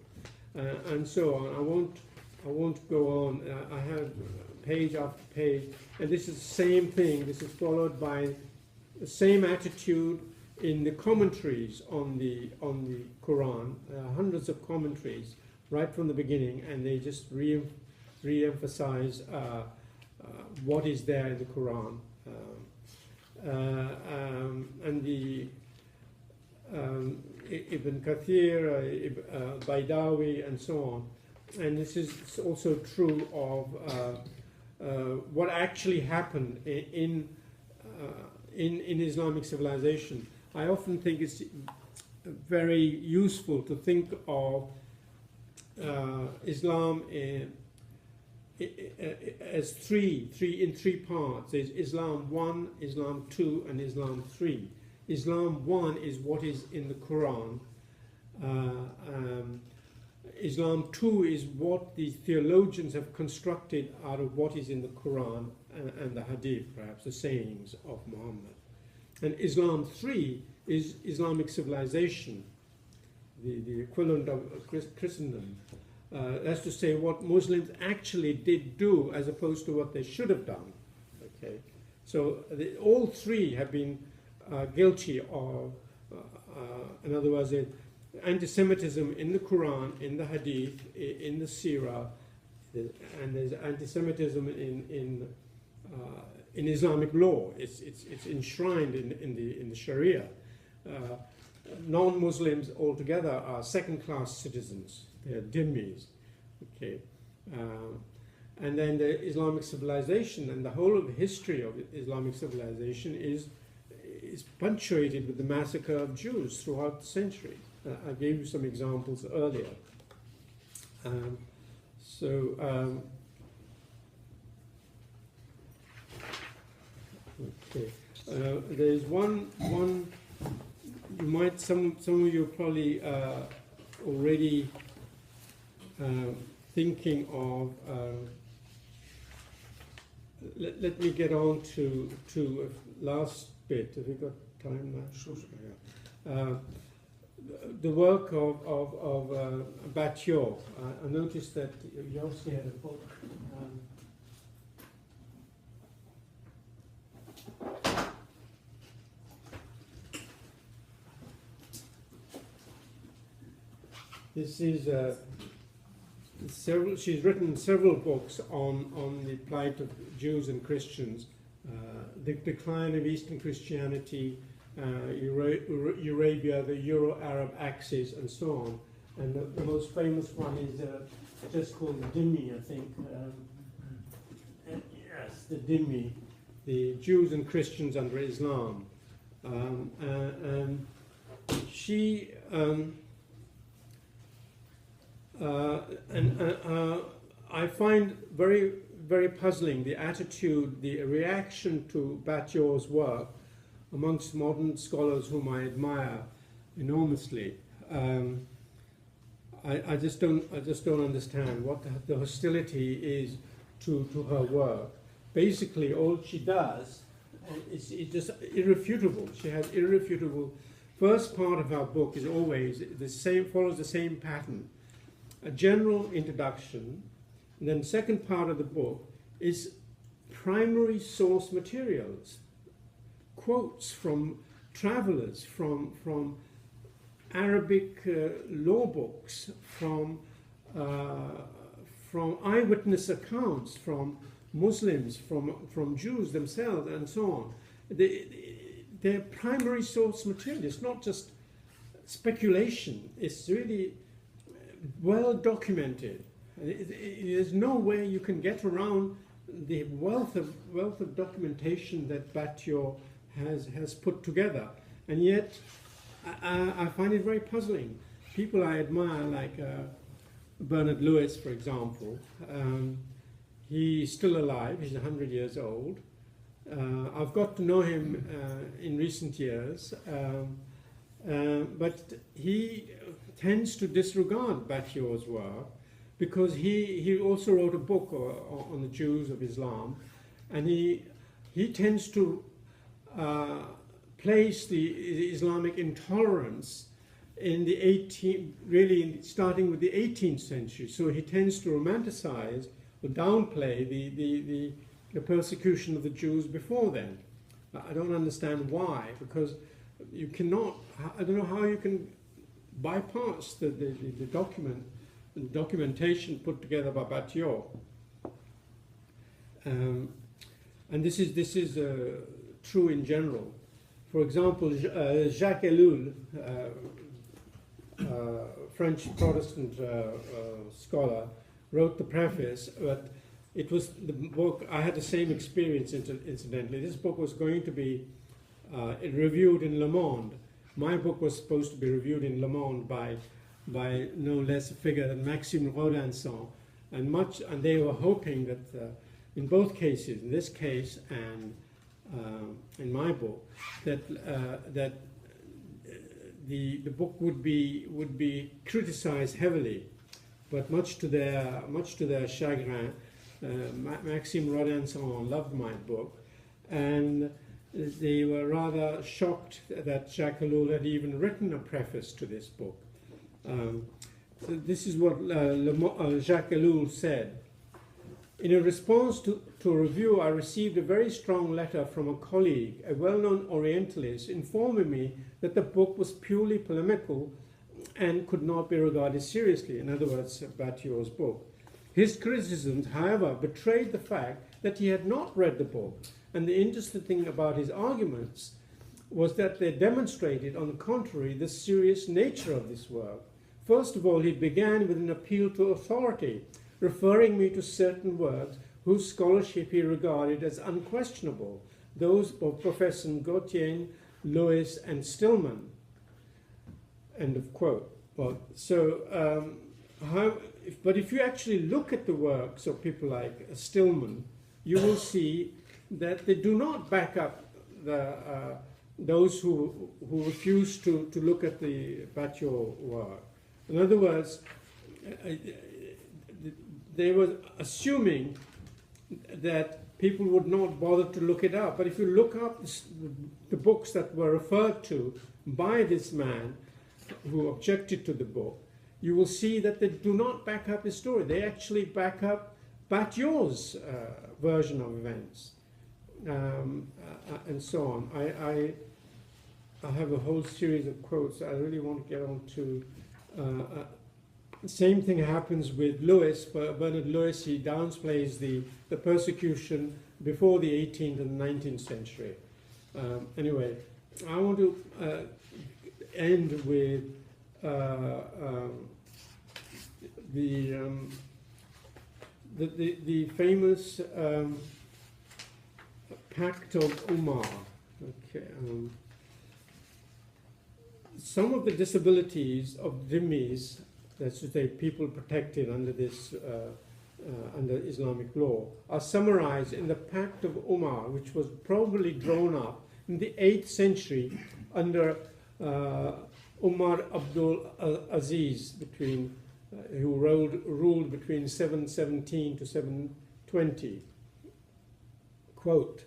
And so on. I won't go on. I have page after page, and this is the same thing. This is followed by the same attitude in the commentaries on the Quran. Hundreds of commentaries right from the beginning, and they just re-emphasize what is there in the Quran. And the Ibn Kathir, Baidawi, and so on. And this is also true of what actually happened in Islamic civilization. I often think it's very useful to think of Islam as three parts. There's Islam 1, Islam 2, and Islam 3. Islam 1 is what is in the Quran. Islam 2 is what the theologians have constructed out of what is in the Quran and the Hadith, perhaps the sayings of Muhammad. And Islam 3 is Islamic civilization, the equivalent of Christendom. That's to say, what Muslims actually did do as opposed to what they should have done. Okay, so all three have been guilty of, in other words, anti-Semitism in the Quran, in the Hadith, in the Sirah, and there's anti-Semitism in Islamic law. It's enshrined in the Sharia. Non-Muslims altogether are second-class citizens. They're dhimmis. Okay, and then the Islamic civilization and the whole of the history of Islamic civilization is punctuated with the massacre of Jews throughout the centuries. I gave you some examples earlier. Okay. There's one. You might some of you are probably already thinking of. Let me get on to last bit. Have you got time now? Sure. Yeah. The work of Batio. I noticed that Yossi had a book. This is she's written several books on the plight of Jews and Christians, the decline of Eastern Christianity, Eurabia, the Euro-Arab axis, and so on. And the most famous one is just called the Dhimmi, I think. Yes, the Dhimmi, the Jews and Christians under Islam. And she I find very, very puzzling the attitude, the reaction to Batior's work amongst modern scholars whom I admire enormously. I just don't understand what the hostility is to her work. Basically, all she does is just irrefutable. She has irrefutable. First part of her book is always the same, follows the same pattern: a general introduction, and then second part of the book is primary source materials, quotes from travelers, from Arabic law books, from eyewitness accounts, from Muslims, from Jews themselves, and so on. They're primary source material. It's not just speculation. It's really well documented. There's no way you can get around the wealth of documentation that Batior has put together, and yet I find it very puzzling. People I admire, like Bernard Lewis, for example, he's still alive. He's 100 years old. I've got to know him in recent years, but he tends to disregard Batior's work, because he also wrote a book on the Jews of Islam, and he tends to place the Islamic intolerance in the starting with the 18th century. So he tends to romanticize or downplay the persecution of the Jews before then. I don't understand why, because you cannot. I don't know how you can bypass the documentation put together by Batior. And this is true in general. For example, Jacques Ellul, French Protestant scholar, wrote the preface, but it was the book. I had the same experience, incidentally. This book was going to be reviewed in Le Monde. My book was supposed to be reviewed in Le Monde by no less a figure than Maxime Rodinson, and they were hoping that in both cases, in this case and in my book, that the book would be criticized heavily, but much to their chagrin, Maxime Rodinson loved my book, and they were rather shocked that Jacques Ellul had even written a preface to this book. So this is what Jacques Ellul said. In a response to a review, I received a very strong letter from a colleague, a well-known Orientalist, informing me that the book was purely polemical and could not be regarded seriously. In other words, Batior's book. His criticisms, however, betrayed the fact that he had not read the book, and the interesting thing about his arguments was that they demonstrated, on the contrary, the serious nature of this work. First of all, he began with an appeal to authority, referring me to certain works whose scholarship he regarded as unquestionable, those of Professor Gautier, Lewis, and Stillman. End of quote. Well, so, but if you actually look at the works of people like Stillman, you will see that they do not back up those who refuse to look at the Batior work. In other words, they were assuming that people would not bother to look it up. But if you look up the books that were referred to by this man who objected to the book, you will see that they do not back up his story. They actually back up Batior's version of events, and so on. I have a whole series of quotes I really want to get on to. Same thing happens with Lewis. Bernard Lewis, he downplays the persecution before the 18th and 19th century. Anyway, I want to end with the famous Pact of Umar. Okay, some of the disabilities of dhimmis, that's to say people protected under this under Islamic law, are summarized in the Pact of Umar, which was probably drawn up in the 8th century under Umar Abdul Aziz, who ruled between 717 to 720. Quote,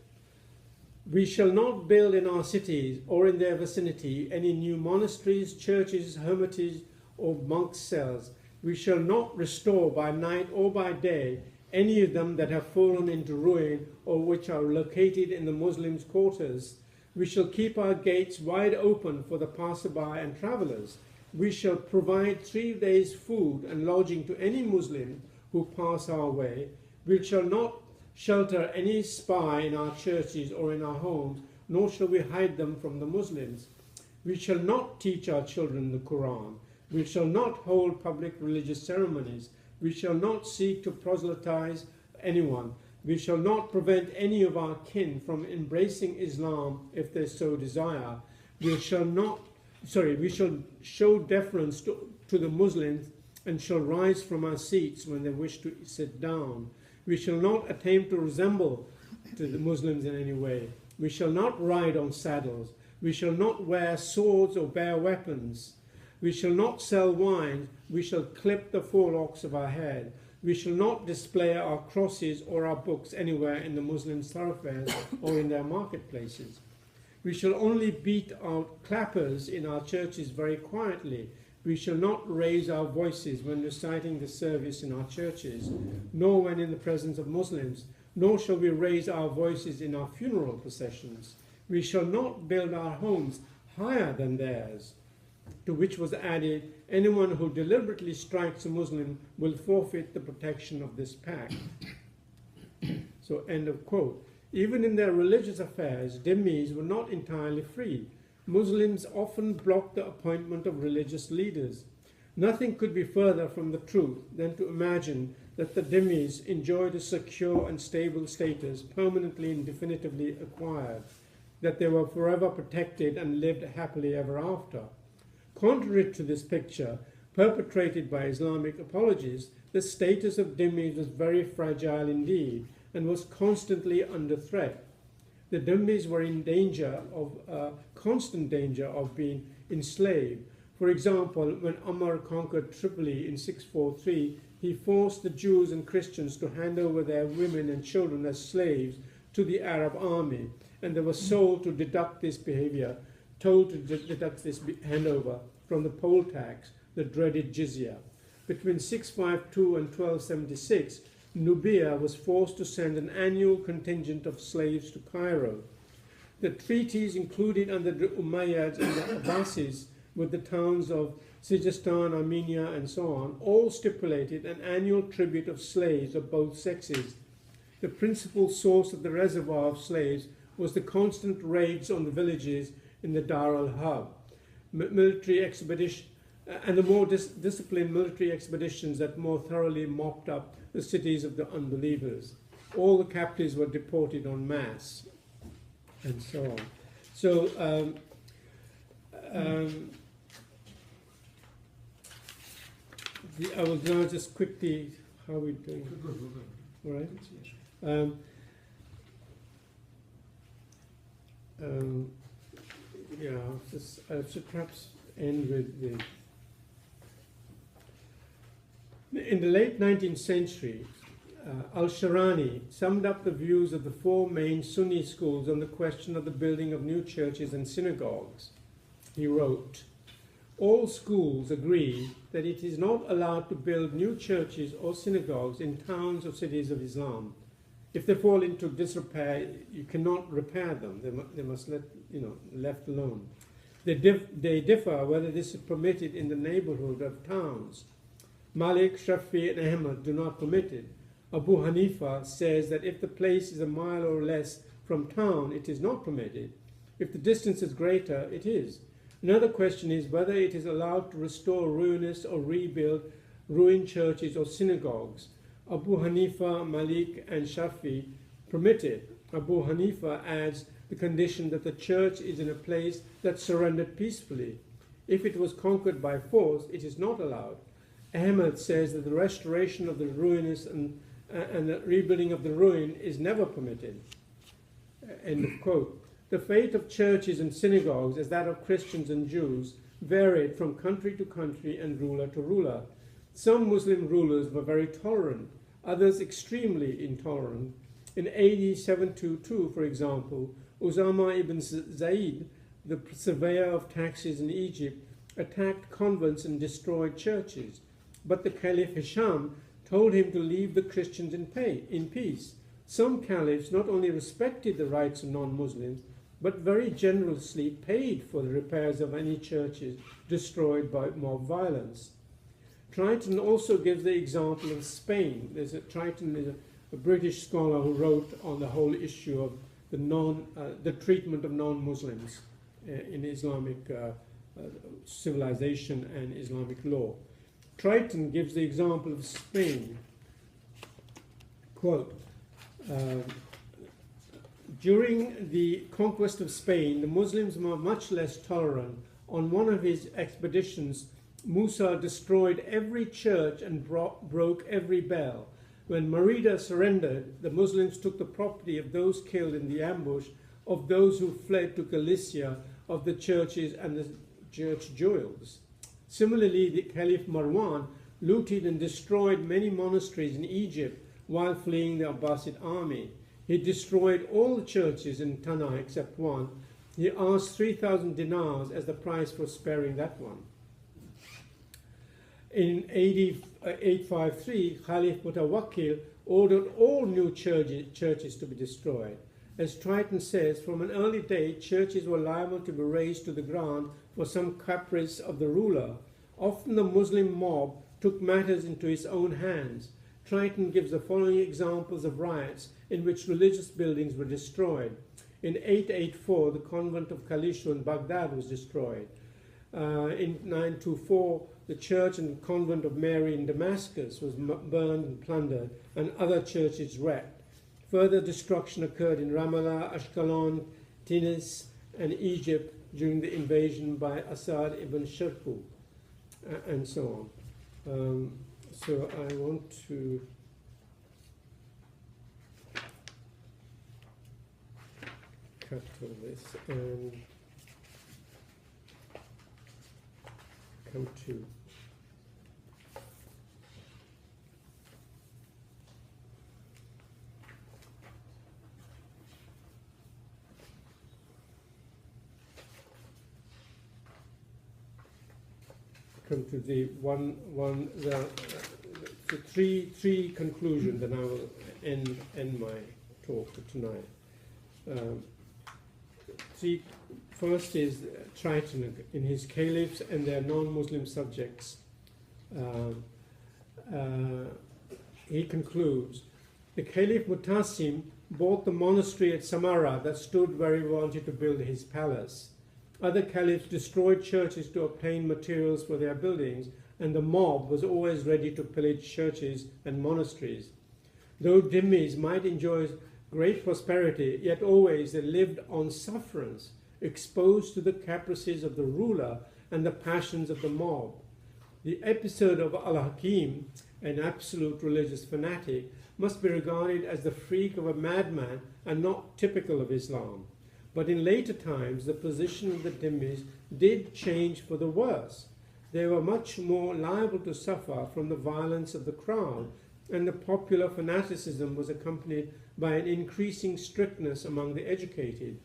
"We shall not build in our cities or in their vicinity any new monasteries, churches, hermitages, or monks' cells. We shall not restore by night or by day any of them that have fallen into ruin or which are located in the Muslims' quarters. We shall keep our gates wide open for the passerby and travellers. We shall provide 3 days' food and lodging to any Muslim who pass our way. We shall not shelter any spy in our churches or in our homes, nor shall we hide them from the Muslims. We shall not teach our children the Quran. We shall not hold public religious ceremonies. We shall not seek to proselytize anyone. We shall not prevent any of our kin from embracing Islam if they so desire. We shall show deference to the Muslims and shall rise from our seats when they wish to sit down. We shall not attempt to resemble to the Muslims in any way. We shall not ride on saddles. We shall not wear swords or bear weapons. We shall not sell wine. We shall clip the forelocks of our head. We shall not display our crosses or our books anywhere in the Muslim thoroughfares or in their marketplaces. We shall only beat out clappers in our churches very quietly. We shall not raise our voices when reciting the service in our churches, nor when in the presence of Muslims, nor shall we raise our voices in our funeral processions. We shall not build our homes higher than theirs." To which was added, "Anyone who deliberately strikes a Muslim will forfeit the protection of this pact." So, end of quote. Even in their religious affairs, dhimmis were not entirely free. Muslims often blocked the appointment of religious leaders. Nothing could be further from the truth than to imagine that the dhimmis enjoyed a secure and stable status, permanently and definitively acquired, that they were forever protected and lived happily ever after. Contrary to this picture, perpetrated by Islamic apologists, the status of dhimmis was very fragile indeed and was constantly under threat. The dhimmis were in constant danger of being enslaved. For example, when Umar conquered Tripoli in 643, he forced the Jews and Christians to hand over their women and children as slaves to the Arab army, and they were told to deduct this handover from the poll tax, the dreaded jizya. Between 652 and 1276, Nubia was forced to send an annual contingent of slaves to Cairo. The treaties included under the Umayyads and the Abbasids with the towns of Sijistan, Armenia, and so on, all stipulated an annual tribute of slaves of both sexes. The principal source of the reservoir of slaves was the constant raids on the villages in the Dar al-Harb, military expedition, and the more disciplined military expeditions that more thoroughly mopped up the cities of the unbelievers. All the captives were deported en masse, and so on. So, I will now just quickly, how are we doing? All right. I should perhaps end with the... In the late 19th century, Al-Sharani summed up the views of the 4 main Sunni schools on the question of the building of new churches and synagogues. He wrote, "All schools agree that it is not allowed to build new churches or synagogues in towns or cities of Islam. If they fall into disrepair, you cannot repair them. They must left alone. They differ whether this is permitted in the neighborhood of towns. Malik, Shafi, and Ahmad do not permit it. Abu Hanifa says that if the place is a mile or less from town, it is not permitted. If the distance is greater, it is. Another question is whether it is allowed to restore ruinous or rebuild ruined churches or synagogues. Abu Hanifa, Malik, and Shafi permit it. Abu Hanifa adds the condition that the church is in a place that surrendered peacefully. If it was conquered by force, it is not allowed. Ahmad says that the restoration of the ruinous and the rebuilding of the ruin is never permitted. End of quote. The fate of churches and synagogues, as that of Christians and Jews, varied from country to country and ruler to ruler. Some Muslim rulers were very tolerant, others extremely intolerant. In AD 722, for example, Usama ibn Zayd, the surveyor of taxes in Egypt, attacked convents and destroyed churches. But the Caliph Hisham told him to leave the Christians in peace. Some caliphs not only respected the rights of non-Muslims, but very generously paid for the repairs of any churches destroyed by mob violence. Triton also gives the example of Spain. Triton is a British scholar who wrote on the whole issue of the treatment of non-Muslims in Islamic civilization and Islamic law. Triton gives the example of Spain. Quote, during the conquest of Spain, the Muslims were much less tolerant. On one of his expeditions, Musa destroyed every church and broke every bell. When Merida surrendered, the Muslims took the property of those killed in the ambush, of those who fled to Galicia, of the churches and the church jewels. Similarly, the Caliph Marwan looted and destroyed many monasteries in Egypt while fleeing the Abbasid army. He destroyed all the churches in Tanna except one. He asked 3,000 dinars as the price for sparing that one. In AD 853, Khalif Mutawakkil ordered all new churches to be destroyed. As Triton says, from an early date, churches were liable to be razed to the ground for some caprice of the ruler. Often the Muslim mob took matters into its own hands. Triton gives the following examples of riots in which religious buildings were destroyed. In 884, the convent of Kalishu in Baghdad was destroyed. In 924, the church and convent of Mary in Damascus was burned and plundered, and other churches wrecked. Further destruction occurred in Ramallah, Ashkelon, Tunis, and Egypt during the invasion by Asad ibn Shirkuh, and so on. So I want to cut all this and come to the three conclusions, and I will end my talk for tonight. First is Triton in his caliphs and their non-Muslim subjects. He concludes, the Caliph Mutasim bought the monastery at Samarra that stood where he wanted to build his palace. Other caliphs destroyed churches to obtain materials for their buildings, and the mob was always ready to pillage churches and monasteries. Though dhimmis might enjoy great prosperity, yet always they lived on sufferance, exposed to the caprices of the ruler and the passions of the mob. The episode of Al-Hakim, an absolute religious fanatic, must be regarded as the freak of a madman and not typical of Islam. But in later times, the position of the dhimmis did change for the worse. They were much more liable to suffer from the violence of the crowd, and the popular fanaticism was accompanied by an increasing strictness among the educated.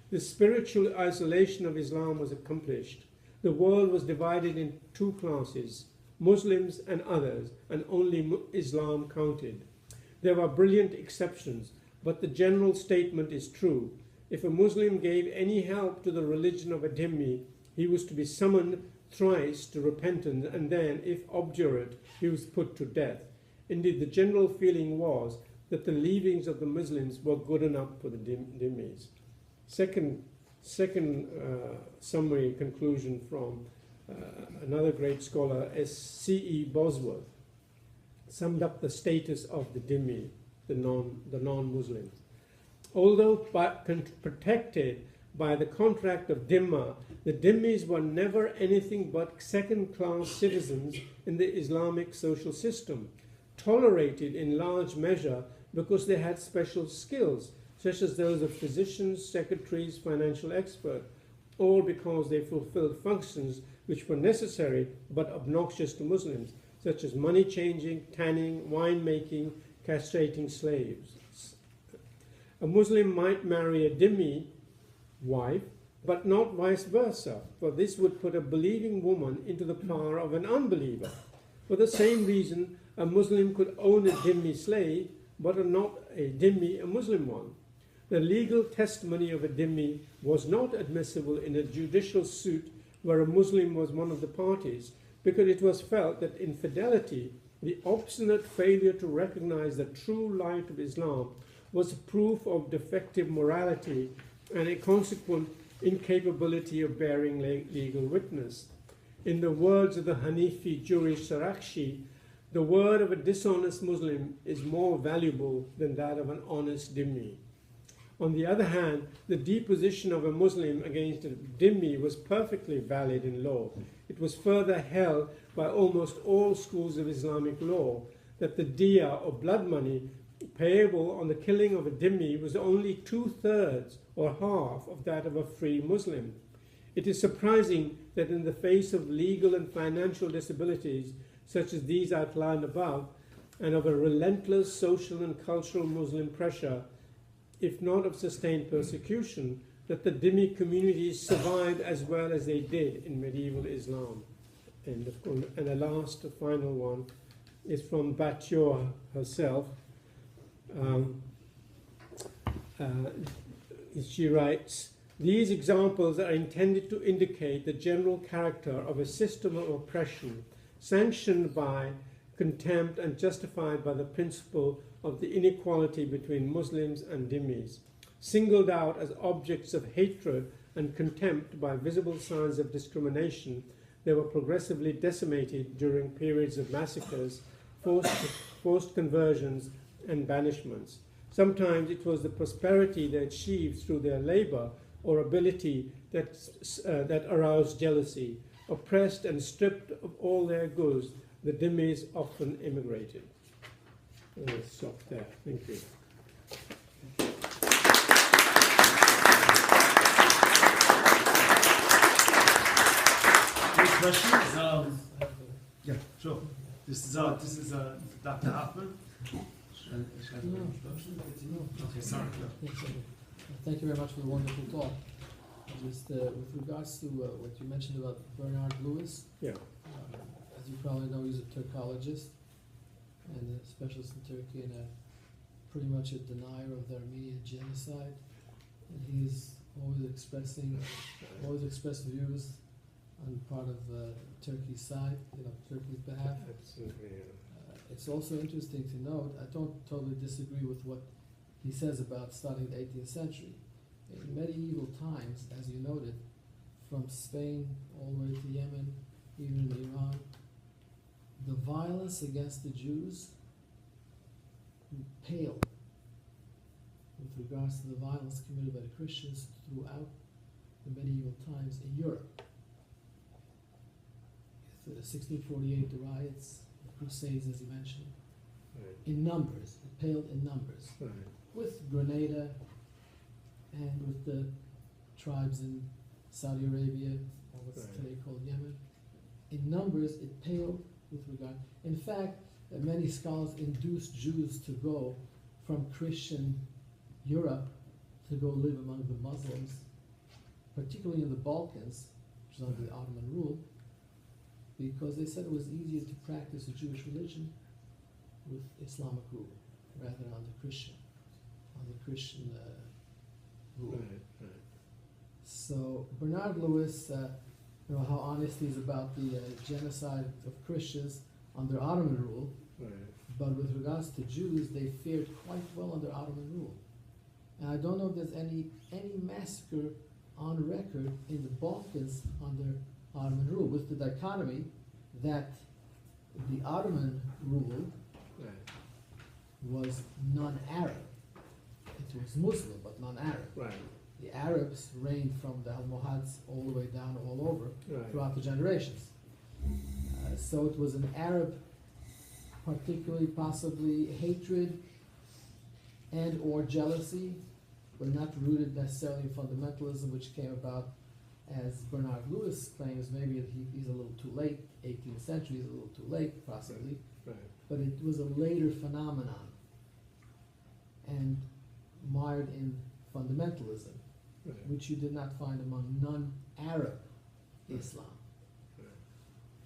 The spiritual isolation of Islam was accomplished. The world was divided in two classes, Muslims and others, and only Islam counted. There were brilliant exceptions, but the general statement is true. If a Muslim gave any help to the religion of a dhimmi, he was to be summoned thrice to repentance, and then, if obdurate, he was put to death. Indeed, the general feeling was that the leavings of the Muslims were good enough for the dhimmis. Second summary conclusion from another great scholar, C.E. Bosworth, summed up the status of the dhimmi, the non-Muslims. Although protected by the contract of dhimma, the dhimmis were never anything but second-class citizens in the Islamic social system, tolerated in large measure because they had special skills, such as those of physicians, secretaries, financial experts, all because they fulfilled functions which were necessary but obnoxious to Muslims, such as money changing, tanning, wine making, castrating slaves. A Muslim might marry a dhimmi wife, but not vice versa, for this would put a believing woman into the power of an unbeliever. For the same reason, a Muslim could own a dhimmi slave, but not a dhimmi a Muslim one. The legal testimony of a dhimmi was not admissible in a judicial suit where a Muslim was one of the parties, because it was felt that infidelity, the obstinate failure to recognize the true light of Islam, was proof of defective morality and a consequent incapability of bearing legal witness. In the words of the Hanifi jurist Sarakshi, the word of a dishonest Muslim is more valuable than that of an honest dhimmi. On the other hand, the deposition of a Muslim against a dhimmi was perfectly valid in law. It was further held by almost all schools of Islamic law that the diya, or blood money, payable on the killing of a dhimmi was only 2/3 or half of that of a free Muslim. It is surprising that in the face of legal and financial disabilities, such as these outlined above, and of a relentless social and cultural Muslim pressure, if not of sustained persecution, that the dhimmi communities survived as well as they did in medieval Islam. And the last, final one, is from Batyor herself. She writes, "These examples are intended to indicate the general character of a system of oppression sanctioned by contempt and justified by the principle of the inequality between Muslims and dhimmis. Singled out as objects of hatred and contempt by visible signs of discrimination, they were progressively decimated during periods of massacres, forced conversions, and banishments. Sometimes it was the prosperity they achieved through their labor or ability that aroused jealousy. Oppressed and stripped of all their goods, the dhimmis often immigrated." I'll stop there. Thank you. Any questions? Yeah, sure. This is Dr. Hoffman. Okay, sorry. Thank you very much for the wonderful talk. Just with regards to what you mentioned about Bernard Lewis, Yeah. As you probably know, he's a Turkologist and a specialist in Turkey and pretty much a denier of the Armenian genocide. And he's always expressed views on part of Turkey's side, Turkey's behalf. Absolutely. It's also interesting to note, I don't totally disagree with what he says about starting the 18th century. In medieval times, as you noted, from Spain all the way to Yemen, even in Iran, the violence against the Jews paled with regards to the violence committed by the Christians throughout the medieval times in Europe. The 1648, the riots, the Crusades, as you mentioned, Right. in numbers, it paled in numbers, Right. with Grenada and with the tribes in Saudi Arabia, or what's Right. today called Yemen. In numbers, it paled with regard. In fact, many scholars induced Jews to go from Christian Europe to go live among the Muslims, particularly in the Balkans, which is under the Ottoman rule, because they said it was easier to practice the Jewish religion with Islamic rule rather than under Christian rule. Right. Right. So Bernard Lewis, how honest he is about the genocide of Christians under Ottoman rule, Right. but with regards to Jews, they fared quite well under Ottoman rule. And I don't know if there's any massacre on record in the Balkans under Ottoman rule, with the dichotomy that the Ottoman rule Right. was non-Arab. It was Muslim, but non-Arab. Right. The Arabs reigned from the Almohads all the way down all over Right. throughout the generations. So it was an Arab, particularly possibly hatred and or jealousy, but not rooted necessarily in fundamentalism, which came about, as Bernard Lewis claims, maybe he's a little too late, 18th century is a little too late, possibly, Right. but it was a later phenomenon and mired in fundamentalism, Right. which you did not find among non-Arab Islam.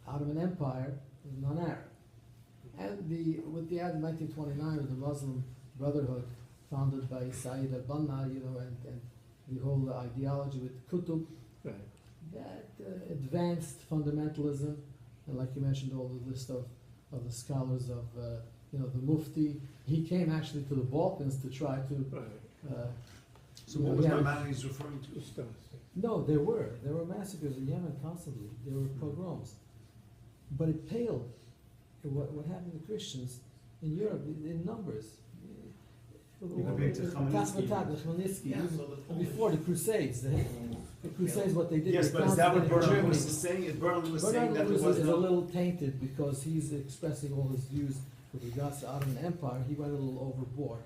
Ottoman Empire was non-Arab. And with the act of 1929 of the Muslim Brotherhood, founded by Sayyid al-Banna, you know, and the whole ideology with Qutb, Right. that advanced fundamentalism, and like you mentioned, all the list of the scholars of, you know, the Mufti, he came actually to the Balkans to try to, Right. So you know, what was he had- Maimonides referring to? Ustaz. no, there were massacres in Yemen constantly, there were pogroms. But it paled to what happened to Christians in Europe in numbers. Compared to Khmelnytsky. Khmelnytsky, Yeah, even so the point before the Crusades, the Crusades, what they did. Yes, they but is that what concentrated in Bernard Germany. Lewis is saying? Is Bernard Lewis saying Bernard that Lewis there was is a no... little tainted because he's expressing all his views with regards to Ottoman Empire. He went a little overboard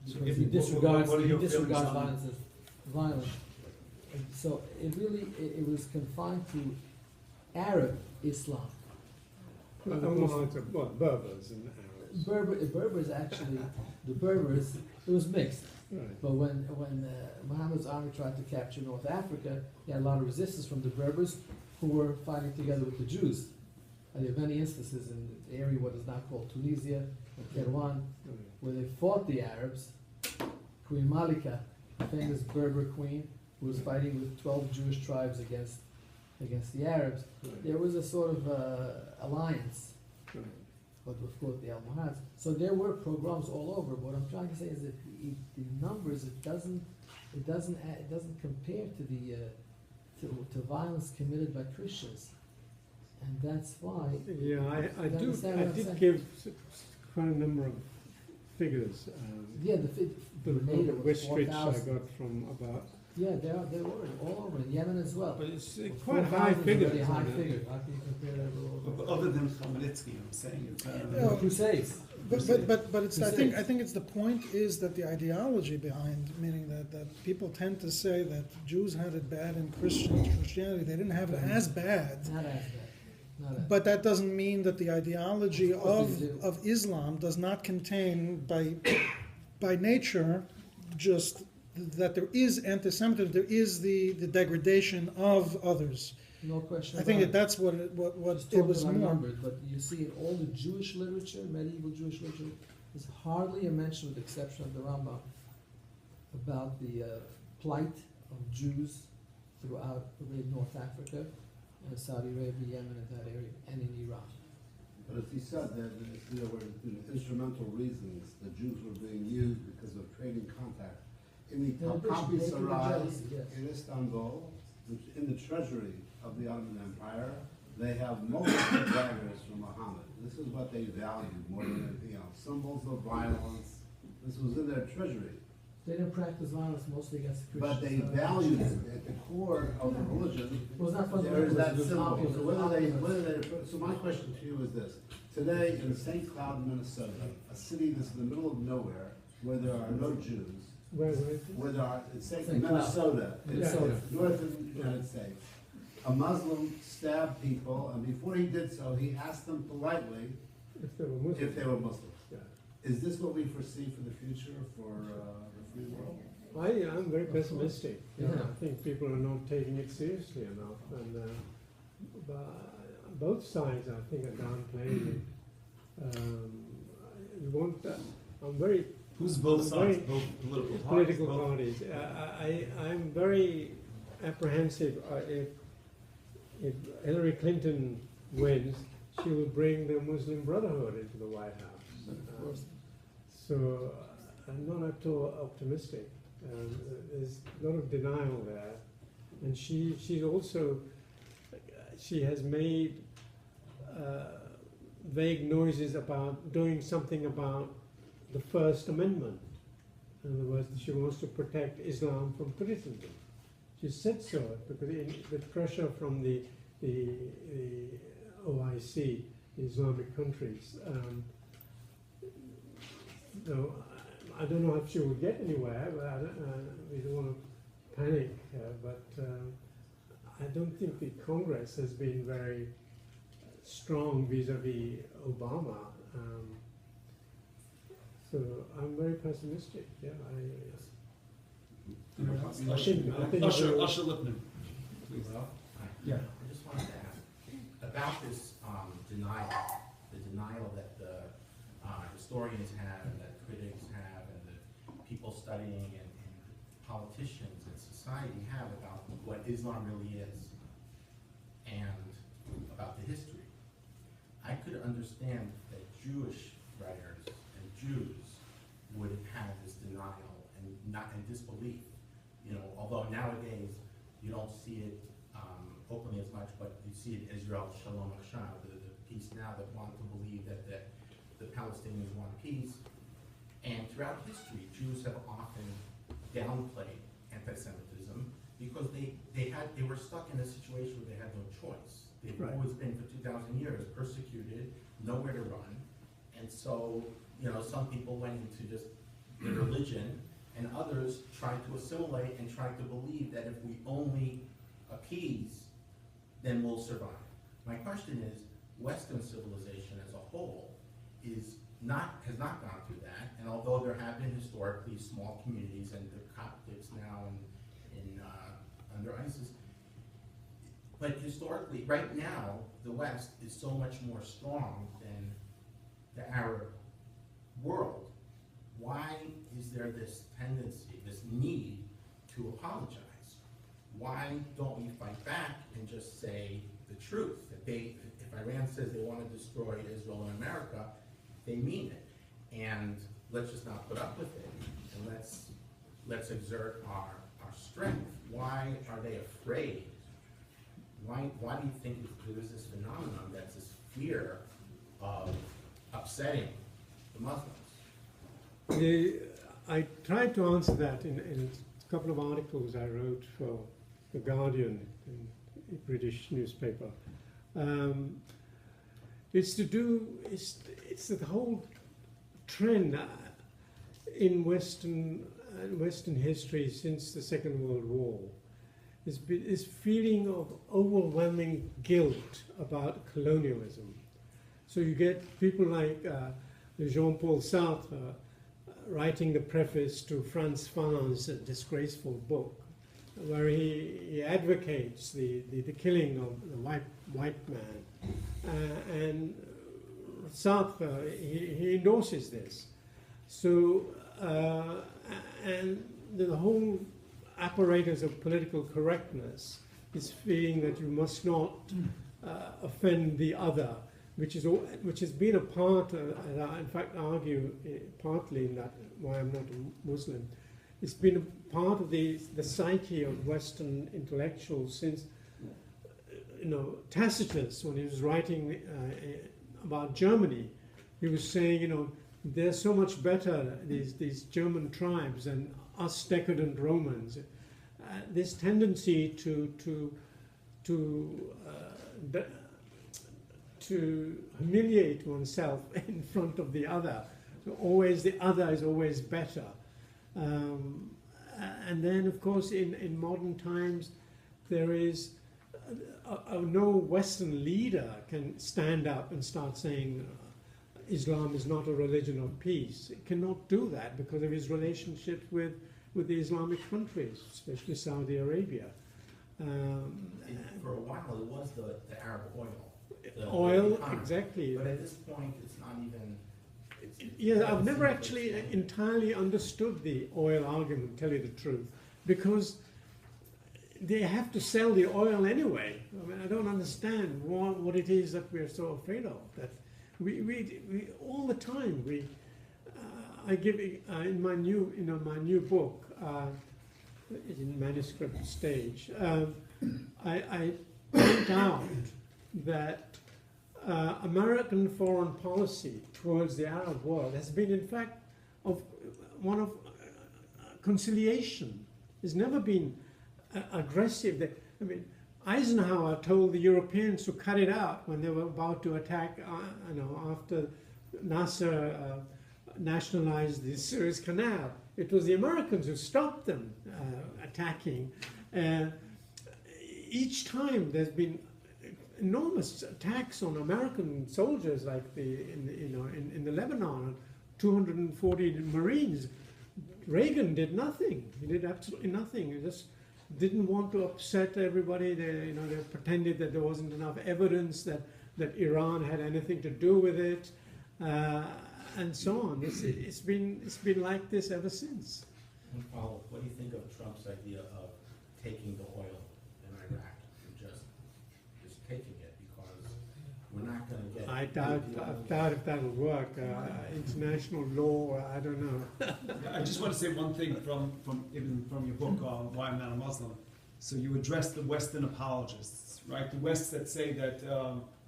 So because if he you- disregards what are your violence feelings on- as violence. And so it really it was confined to Arab Islam. Almohads are what, Berbers and Arabs. Berbers actually, the Berbers, it was mixed. Right. But when Muhammad's army tried to capture North Africa, he had a lot of resistance from the Berbers who were fighting together with the Jews. And there are many instances in the area what is now called Tunisia and Kairouan, where they fought the Arabs. Queen Malika, the famous Berber queen, who was fighting with 12 Jewish tribes against the Arabs. Right. There was a sort of alliance, Right. but of course the Almohads. So there were pogroms all over. What I'm trying to say is that the numbers, it doesn't compare to the to violence committed by Christians, and that's why. Yeah, I You understand I what I'm did saying? give quite a number of figures. Yeah, The Grenada was which I 4,000. got from about, Yeah, they were all over in Yemen as well. but it's Well, quite 4,000 high is a figures. very high isn't it? figure. How can you compare that with all the Other than Khmelnytsky, I'm saying it's... the Crusades? But it's, I Crusades. think it's the point is that the ideology behind, meaning that people tend to say that Jews had it bad in Christianity, they didn't have it as bad. Not as bad. Not as But that doesn't mean that the ideology Of course they do. of Islam does not contain by nature just that there is anti-Semitism, there is the degradation of others. No question I think about that it. that's what it Just it was talking about more. numbers, but you see in all the Jewish literature, medieval Jewish literature, there's hardly a mention, with the exception of the Rambam, about the plight of Jews throughout North Africa and Saudi Arabia, Yemen, and that area, and in Iran. But as he said, that there were instrumental reasons the Jews were being used because of trading contact. In the In addition, Topkapi they could Sarai jealousy, yes. in Istanbul, which in the treasury of the Ottoman Empire, they have multiple daggers from Muhammad. This is what they valued more than anything else. Symbols of violence. This was in their treasury. They didn't practice violence mostly against the But Christians. they valued it at the core of the religion. It was not There is that fundamentalism, it was symbol. opulence. So so my question to you is this. Today in St. Cloud, Minnesota, a city that's in the middle of nowhere, where there are no Jews, Where is it? where there are, it's St. St. Cloud. Minnesota, it's Minnesota. north of the United States. A Muslim stabbed people, and before he did so, he asked them politely If they were Muslims. if they were Muslims. Yeah. Is this what we foresee for the future for the free world? I'm very pessimistic. Yeah. I think people are not taking it seriously enough, and both sides, I think, are downplaying it. I'm very Who's both sides? Very- Both political parties? political Both- parties. I'm very apprehensive if Hillary Clinton wins, she will bring the Muslim Brotherhood into the White House. Of course. So I'm not at all optimistic. There's a lot of denial there, and she's also she has made vague noises about doing something about the First Amendment. In other words, she wants to protect Islam from criticism. She said so because with pressure from the OIC, the Islamic countries. So I don't know if she will get anywhere, but we don't want to panic. But I don't think the Congress has been very strong vis-a-vis Obama. So I'm very pessimistic. Yeah, I think Usher Lipman, please. Well, Yeah. I just wanted to ask about this denial, the denial that the historians have and that critics have and the people studying and politicians and society have about what Islam really is and about the history. I could understand that Jewish writers and Jews would have this denial and disbelief. You know, although nowadays you don't see it openly as much, but you see it Israel Shalom Achshav, the piece now that want to believe that the Palestinians want peace. And throughout history, Jews have often downplayed anti-Semitism because they were stuck in a situation where they had no choice. They've Right. always been, for 2,000 years, persecuted, nowhere to run. And so, you know, some people went into just their religion, and others tried to assimilate and tried to believe that if we only appease, then we'll survive. My question is, Western civilization as a whole has not gone through that, and although there have been historically small communities, and the Coptics now under ISIS, but historically, right now, the West is so much more strong than the Arab world. Why is there this tendency, this need to apologize? Why don't we fight back and just say the truth? If Iran says they want to destroy Israel and America, they mean it. And let's just not put up with it, and let's exert our strength. Why are they afraid? Why do you think there's this phenomenon that's this fear of upsetting the Muslims? I tried to answer that in a couple of articles I wrote for The Guardian, a British newspaper. It's the whole trend in Western history since the Second World War. This feeling of overwhelming guilt about colonialism. So you get people like Jean-Paul Sartre writing the preface to Franz Fanon's disgraceful book, where he advocates the killing of the white man. And Sartre, he endorses this. So, and the whole apparatus of political correctness is feeling that you must not offend the other, which has been a part, and I in fact argue partly in that why I'm not a Muslim. It's been a part of the psyche of Western intellectuals since, Tacitus, when he was writing about Germany, he was saying, they're so much better, these German tribes, than us decadent Romans. This tendency to humiliate oneself in front of the other. So always the other is always better. And then, of course, in modern times, there is no Western leader can stand up and start saying Islam is not a religion of peace. It cannot do that because of his relationships with the Islamic countries, especially Saudi Arabia. For a while, it was the Arab oil. Oil, economy. exactly. But at this point, it's not even. Yeah, I've never actually entirely understood the oil argument, to tell you the truth, because they have to sell the oil anyway. I mean, I don't understand what it is that we're so afraid of. That we all the time I give in my new book, in manuscript stage, I point out that American foreign policy towards the Arab world has been, in fact, one of conciliation. It's never been aggressive. I mean, Eisenhower told the Europeans to cut it out when they were about to attack, after Nasser nationalized the Suez Canal. It was the Americans who stopped them attacking. Each time there's been enormous attacks on American soldiers, like in the Lebanon, 240 Marines. Reagan did nothing. He did absolutely nothing. He just didn't want to upset everybody. They pretended that there wasn't enough evidence that Iran had anything to do with it, and so on. It's been like this ever since. And follow, what do you think of Trump's idea of taking the oil in Iraq and just taking it, because we're not going to get? I doubt if that'll work. International law, I don't know. I just want to say one thing from your book, Why I'm Not a Muslim. So you address the Western apologists, right? The West that say that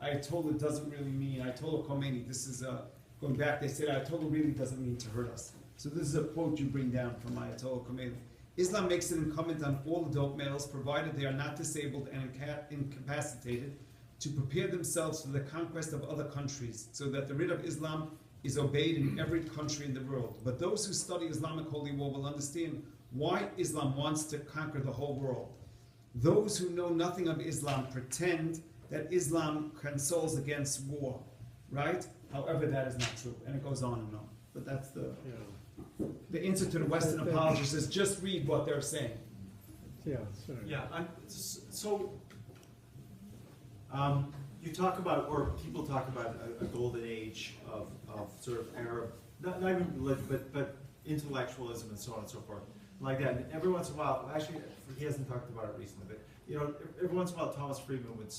Ayatollah doesn't really mean, Ayatollah Khomeini, this is going back, they said Ayatollah really doesn't mean to hurt us. So this is a quote you bring down from Ayatollah Khomeini. Islam makes it incumbent on all adult males, provided they are not disabled and incapacitated, to prepare themselves for the conquest of other countries, so that the writ of Islam is obeyed in every country in the world. But those who study Islamic holy war will understand why Islam wants to conquer the whole world. Those who know nothing of Islam pretend that Islam consoles against war, right? However, that is not true, and it goes on and on. But that's the answer to the Western apologists is just read what they're saying. Yeah, sorry. Yeah, you talk about, or people talk about a golden age of sort of Arab, not even religion, but intellectualism and so on and so forth, like that. And every once in a while, actually, he hasn't talked about it recently, but every once in a while, Thomas Friedman would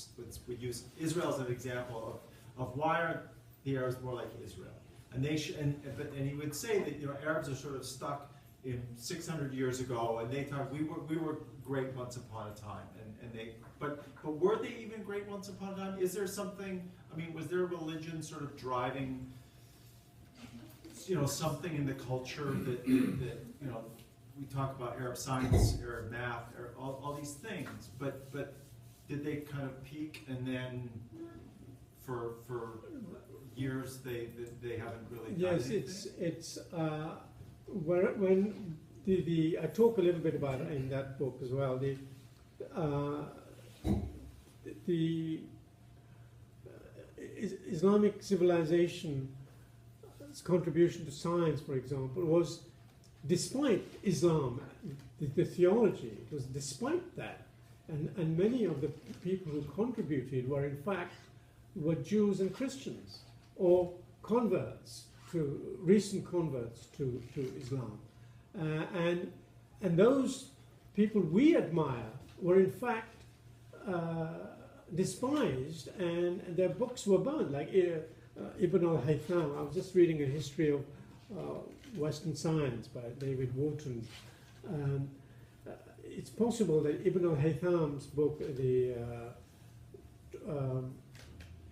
use Israel as an example of why aren't the Arabs more like Israel? And and he would say that Arabs are sort of stuck in 600 years ago, and they thought we were great once upon a time, but were they even great once upon a time? Is there something? I mean, was there a religion sort of driving something in the culture that we talk about Arab science, Arab math, all these things, but did they kind of peak and then for years they haven't really done anything? It's when I talk a little bit about it in that book as well. The Islamic civilization's contribution to science, for example, was despite Islam, the theology. It was despite that, and many of the people who contributed were in fact Jews and Christians, or recent converts to Islam, and those people we admire were in fact despised, and their books were burned, like Ibn al-Haytham. I was just reading a history of Western science by David Wharton. It's possible that Ibn al-Haytham's book, the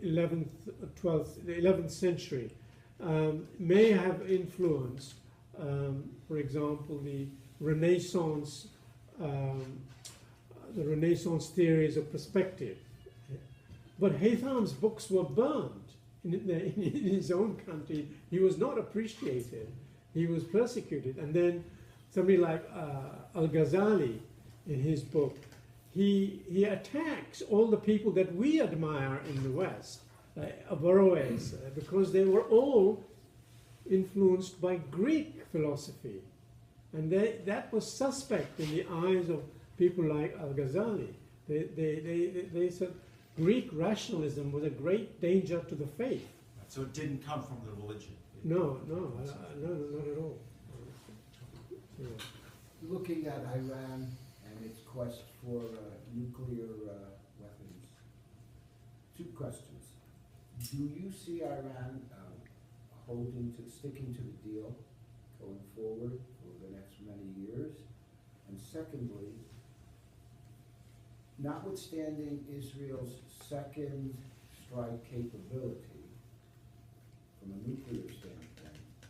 11th century, may have influenced, for example, the Renaissance theories of perspective. But Haytham's books were burned in his own country. He was not appreciated. He was persecuted. And then somebody like Al-Ghazali, in his book, he attacks all the people that we admire in the West, Averroes, because they were all influenced by Greek philosophy. And that was suspect in the eyes of people like Al-Ghazali. They said Greek rationalism was a great danger to the faith. So it didn't come from the religion? No, not at all. Yeah. Looking at Iran and its quest for nuclear weapons, two questions. Do you see Iran sticking to the deal going forward for the next many years? And secondly, notwithstanding Israel's second strike capability from a nuclear standpoint,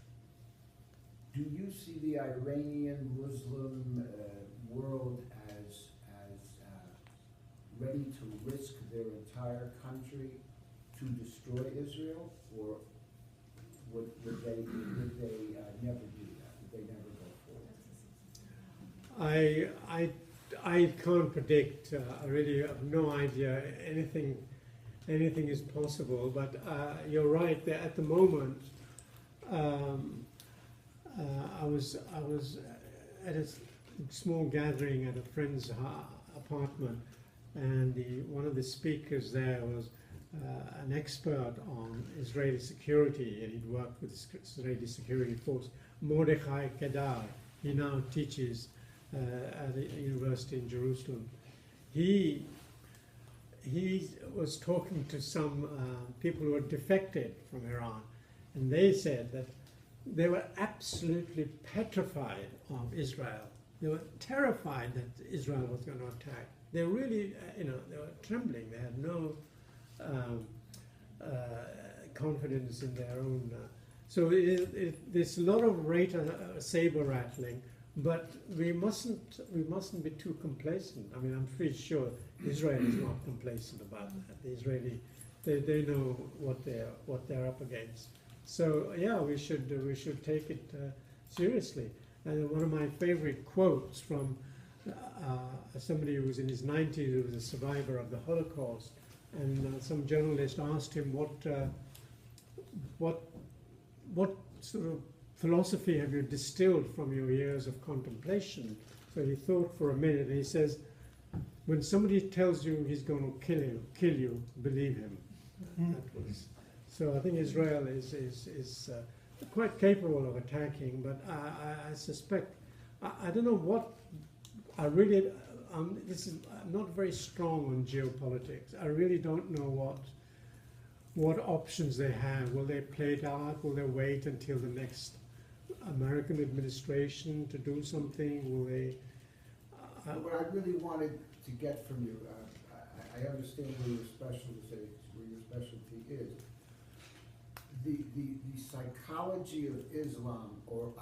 do you see the Iranian Muslim world as ready to risk their entire country to destroy Israel, or would they never do that? Would they never go forward? I can't predict. I really have no idea. Anything is possible. But you're right. That at the moment, I was at a small gathering at a friend's apartment, and one of the speakers there was an expert on Israeli security, and he'd worked with the Israeli security force, Mordechai Kedar. He now teaches at a university in Jerusalem. He was talking to some people who had defected from Iran, and they said that they were absolutely petrified of Israel. They were terrified that Israel was going to attack. They really, they were trembling. They had no confidence in their own. So there's a lot of saber rattling, but we mustn't be too complacent. I mean, I'm pretty sure Israel is not complacent about that. The Israeli, they know what they're up against. So yeah, we should take it seriously. And one of my favorite quotes from somebody who was in his 90s, who was a survivor of the Holocaust, and some journalist asked him what sort of philosophy have you distilled from your years of contemplation? So he thought for a minute, and he says, when somebody tells you he's going to kill you, believe him. That was, so I think Israel is quite capable of attacking, but I suspect, I don't know what, I really, I'm not very strong on geopolitics. I really don't know what options they have. Will they play it out? Will they wait until the next American administration to do something? Will they? What I really wanted to get from you, I understand where your specialty is. The psychology of Islam, or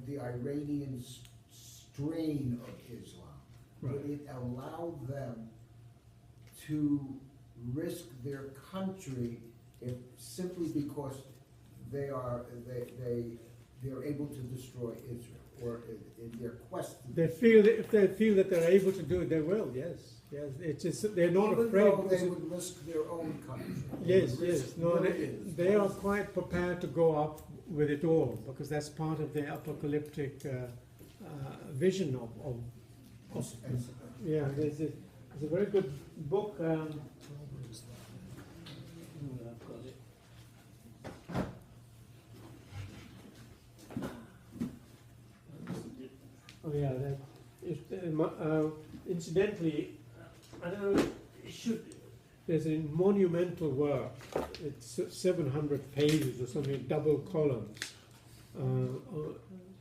the Iranian strain of Islam, Right. would it allow them to risk their country if simply because they're able to destroy Israel, or in their quest? If they feel that they're able to do it, they will. Yes. It's just they're not Even afraid. though they would risk their own country. Yes. No, they are quite prepared to go up with it all, because that's part of their apocalyptic vision of yeah. There's a very good book. Oh yeah, incidentally, I don't know. There's a monumental work. It's 700 pages or something, double columns,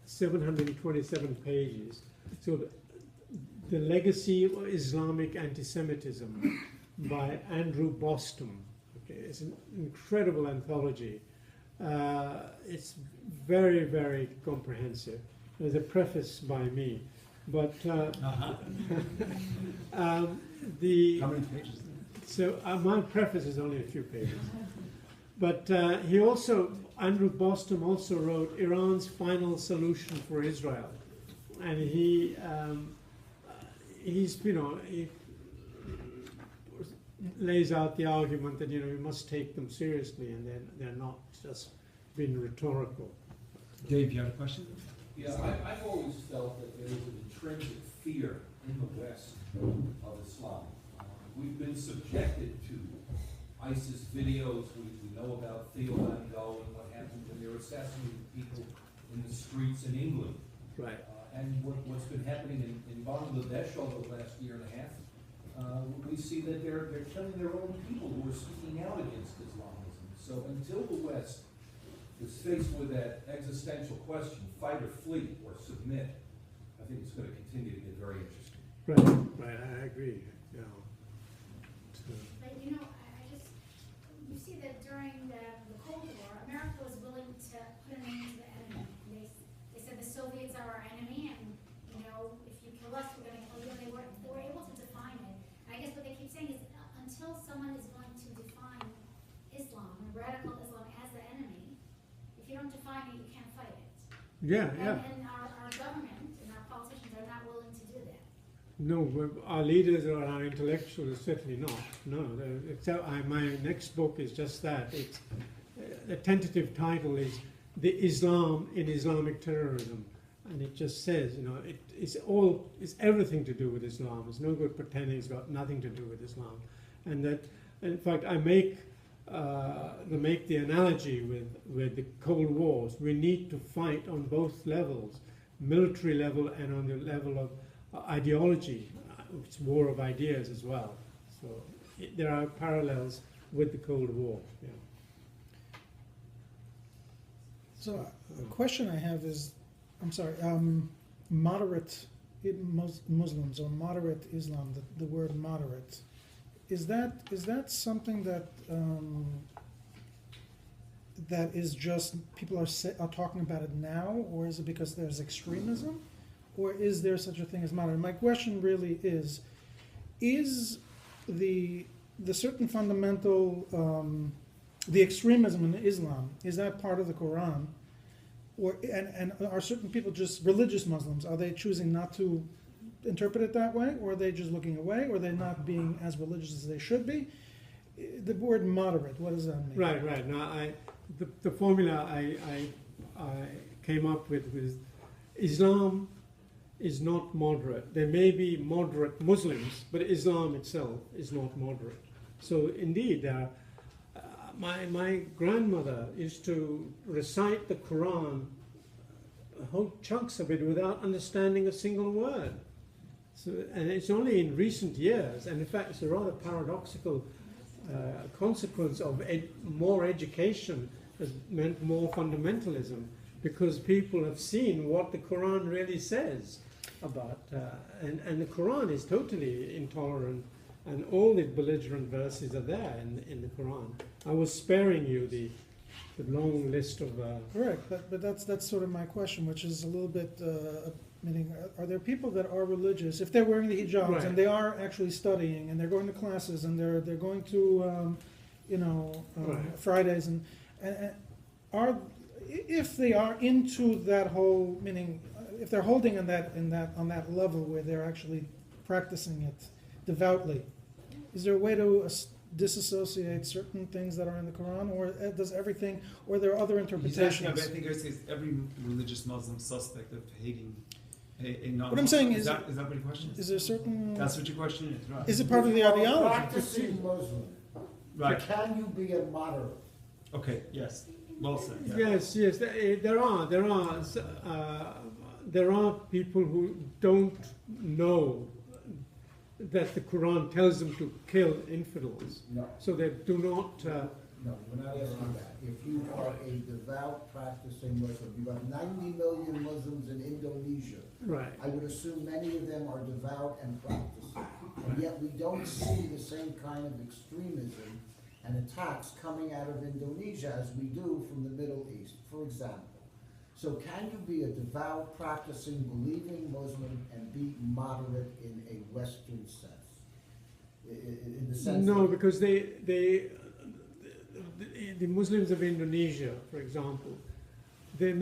727 pages. So the legacy of Islamic anti-Semitism by Andrew Boston. Okay, it's an incredible anthology. It's very, very comprehensive. There's a preface by me, but How many pages? So my preface is only a few pages. But Andrew Boston also wrote Iran's Final Solution for Israel, and he lays out the argument that we must take them seriously, and they're not just being rhetorical. Dave, you have a question? Yeah, I've always felt that there is an intrinsic fear in the West of Islam. We've been subjected to ISIS videos. We know about Theo Van Gogh and what happened when they were assassinating people in the streets in England. Right. And what's been happening in Bangladesh over the last year and a half, we see that they're killing their own people who are speaking out against Islamism. So until the West is faced with that existential question, fight or flee or submit, I think it's going to continue to get very interesting. Right, I agree. But you know, I just, you see that during the Cold War, America was willing to put a name to the enemy. They said the Soviets are our enemy, and you know, if you kill us, we're going to kill you. And they were able to define it. And I guess what they keep saying is until someone is going to define Islam, radical Islam, as the enemy, if you don't define it, you can't fight it. Yeah, yeah. And our government and our politicians are not willing to do that. No, our leaders or our intellectuals certainly not. No, except my next book is just that. It's the tentative title is "The Islam in Islamic Terrorism," and it just says, you know, it's everything to do with Islam. It's no good pretending it's got nothing to do with Islam, and that, in fact, I make the analogy with the Cold Wars. We need to fight on both levels, military level and on the level of ideology. It's war of ideas as well. So there are parallels with the Cold War. Yeah. So a question I have is, I'm sorry, moderate Muslims or moderate Islam, the word moderate, is that something that that is just people are talking about it now, or is it because there's extremism, or is there such a thing as moderate? My question really is the certain fundamental the extremism in Islam, is that part of the Quran? Or, and are certain people just religious Muslims? Are they choosing not to interpret it that way? Or are they just looking away? Or are they not being as religious as they should be? The word moderate, what does that mean? Right. Now, the formula I came up with was Islam is not moderate. There may be moderate Muslims, but Islam itself is not moderate. So indeed, my grandmother used to recite the Quran, whole chunks of it, without understanding a single word. So, and it's only in recent years, and in fact it's a rather paradoxical consequence of more education has meant more fundamentalism, because people have seen what the Quran really says about, and the Quran is totally intolerant. And all the belligerent verses are there in the Quran. I was sparing you the long list of... Correct, but that's sort of my question, which is a little bit, meaning, are there people that are religious, if they're wearing the hijabs, Right. and they are actually studying, and they're going to classes, and they're going to, Right. Fridays, and are, if they are into that whole, meaning, if they're holding on that level where they're actually practicing it devoutly, is there a way to disassociate certain things that are in the Quran, or does everything, or are there other interpretations? I think it's every religious Muslim suspect of hating a non. What I'm saying is that what your question is? Is there certain? That's what your question is, right? Is it part of the If you're a ideology? practicing Muslim, Right. can you be a moderate? Okay. Yes. Well said. Yeah. Yes. There are people who don't know that the Quran tells them to kill infidels, No. so they do not. No, we're not asking that. If you are a devout practicing Muslim, you have 90 million Muslims in Indonesia. Right. I would assume many of them are devout and practicing. And yet we don't see the same kind of extremism and attacks coming out of Indonesia as we do from the Middle East, for example. So can you be a devout, practicing, believing Muslim and be moderate in a Western sense? In the sense No, that because the Muslims of Indonesia, for example, they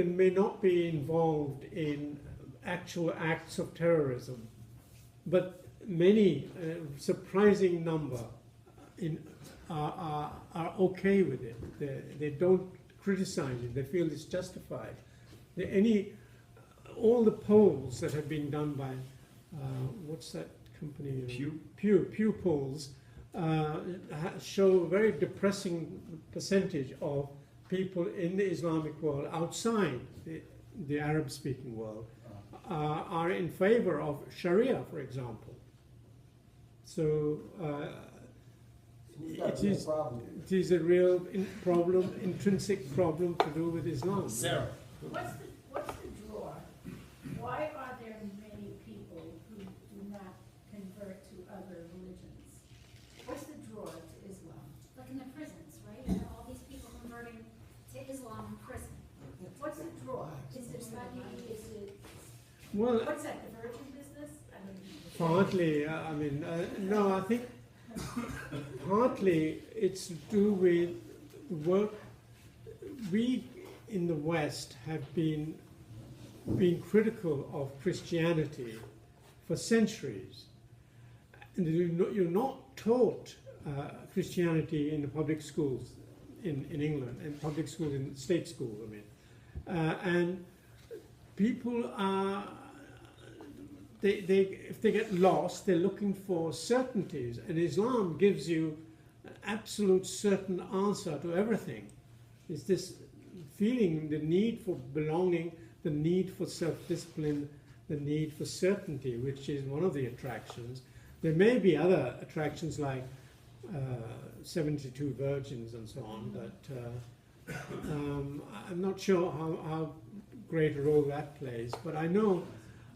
may not be involved in actual acts of terrorism, but many, surprising number, are okay with it. They don't criticize it. They feel it's justified. All the polls that have been done by what's that company? Pew polls show a very depressing percentage of people in the Islamic world outside the Arab-speaking world are in favor of Sharia, for example. So it is a real problem, intrinsic problem to do with Islam. Sarah. What's the draw? Why are there many people who do not Well, What's that, the virgin business? I mean, partly, no, I think partly it's to do with work. We in the West have been critical of Christianity for centuries. And you're not taught Christianity in the public schools in England, and public schools in state schools, I mean. And people are, if they get lost, they're looking for certainties, and Islam gives you an absolute certain answer to everything. It's this feeling, the need for belonging, the need for self-discipline, the need for certainty, which is one of the attractions. There may be other attractions like 72 virgins and so on, but I'm not sure how great a role that plays. But I know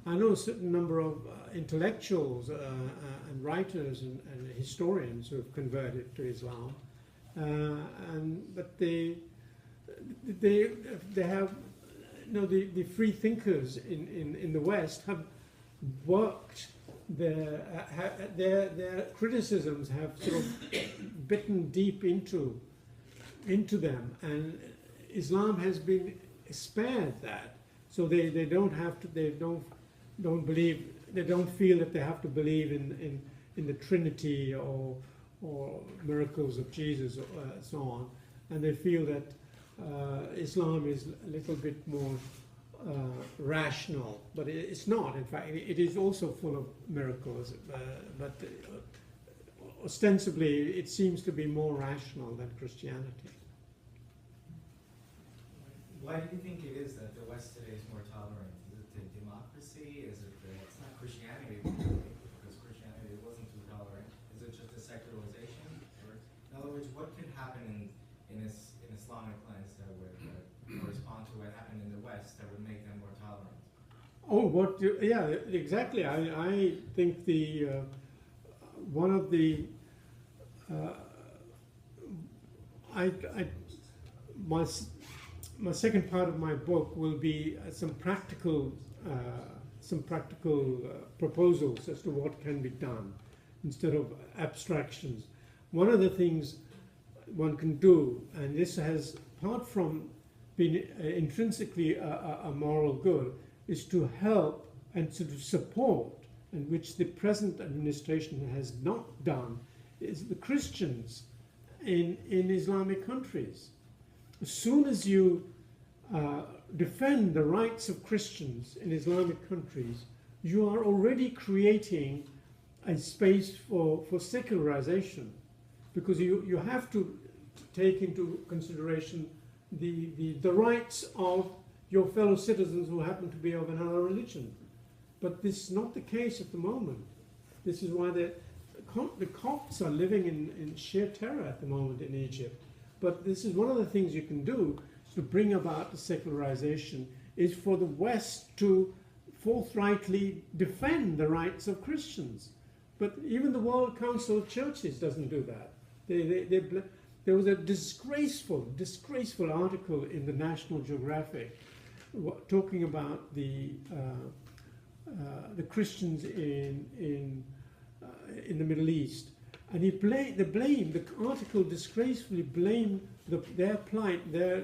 a certain number of intellectuals and writers and historians who have converted to Islam, but they have, the free thinkers in the West have worked. Their criticisms have sort of bitten deep into them, and Islam has been spared that. So they don't have to. They don't believe. They don't feel that they have to believe in the Trinity or miracles of Jesus or so on, and they feel that Islam is a little bit more rational, but it's not. In fact, it is also full of miracles, but ostensibly it seems to be more rational than Christianity. Why do you think it is that the West today is more tolerant? Is it the democracy? Is it it's not Christianity, because Christianity wasn't too tolerant. Is it just the secularization? Or, in other words, what could happen in Islamic lands that would correspond to what happened in the West that would make them more tolerant? Oh, yeah, exactly. I think one of the my second part of my book will be some practical proposals as to what can be done instead of abstractions. One of the things one can do, and this has, apart from being intrinsically a moral good, is to help and to support, and which the present administration has not done, is the Christians in Islamic countries. As soon as you defend the rights of Christians in Islamic countries, you are already creating a space for secularization, because you have to take into consideration the rights of your fellow citizens who happen to be of another religion. But this is not the case at the moment. This is why the Copts are living in sheer terror at the moment in Egypt. But this is one of the things you can do to bring about the secularization, is for the West to forthrightly defend the rights of Christians. But even the World Council of Churches doesn't do that. There was a disgraceful article in the National Geographic talking about the Christians in the Middle East, and the article disgracefully blamed their plight, their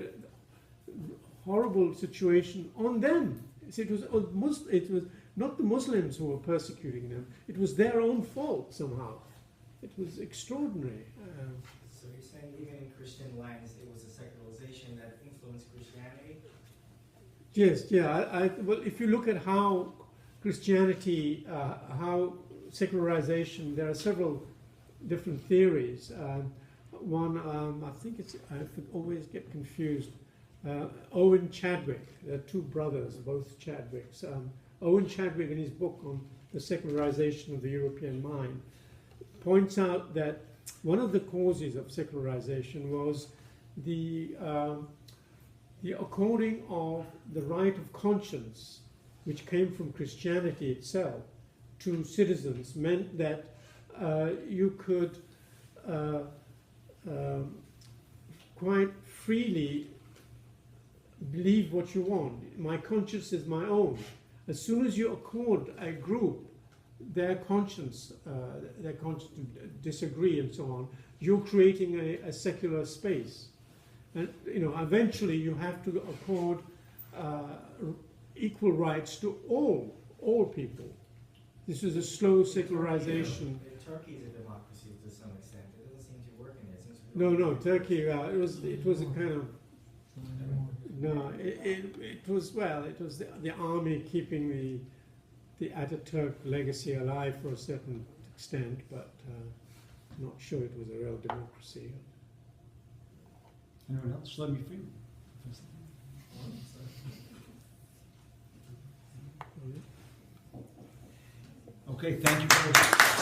horrible situation on them. It was not the Muslims who were persecuting them; it was their own fault somehow. It was extraordinary. So you're saying even in Christian lands, it was a secularization that influenced Christianity? Yes, yeah. Well, if you look at how Christianity, how secularization, there are several different theories. One, I think I always get confused. Owen Chadwick, there are two brothers, both Chadwicks. Owen Chadwick, in his book on the secularization of the European mind, points out that one of the causes of secularization was the according of the right of conscience, which came from Christianity itself, to citizens, meant that you could quite freely believe what you want. My conscience is my own. As soon as you accord a group their conscience to disagree and so on, you're creating a secular space. And eventually you have to accord equal rights to all people. This is a slow secularization. Turkey is a democracy to some extent. It doesn't seem to work in there. It seems to be No, Turkey. It was a kind of no. It was the army keeping the Ataturk legacy alive for a certain extent, but not sure it was a real democracy. Anyone else? Let me free. Okay, thank you very much.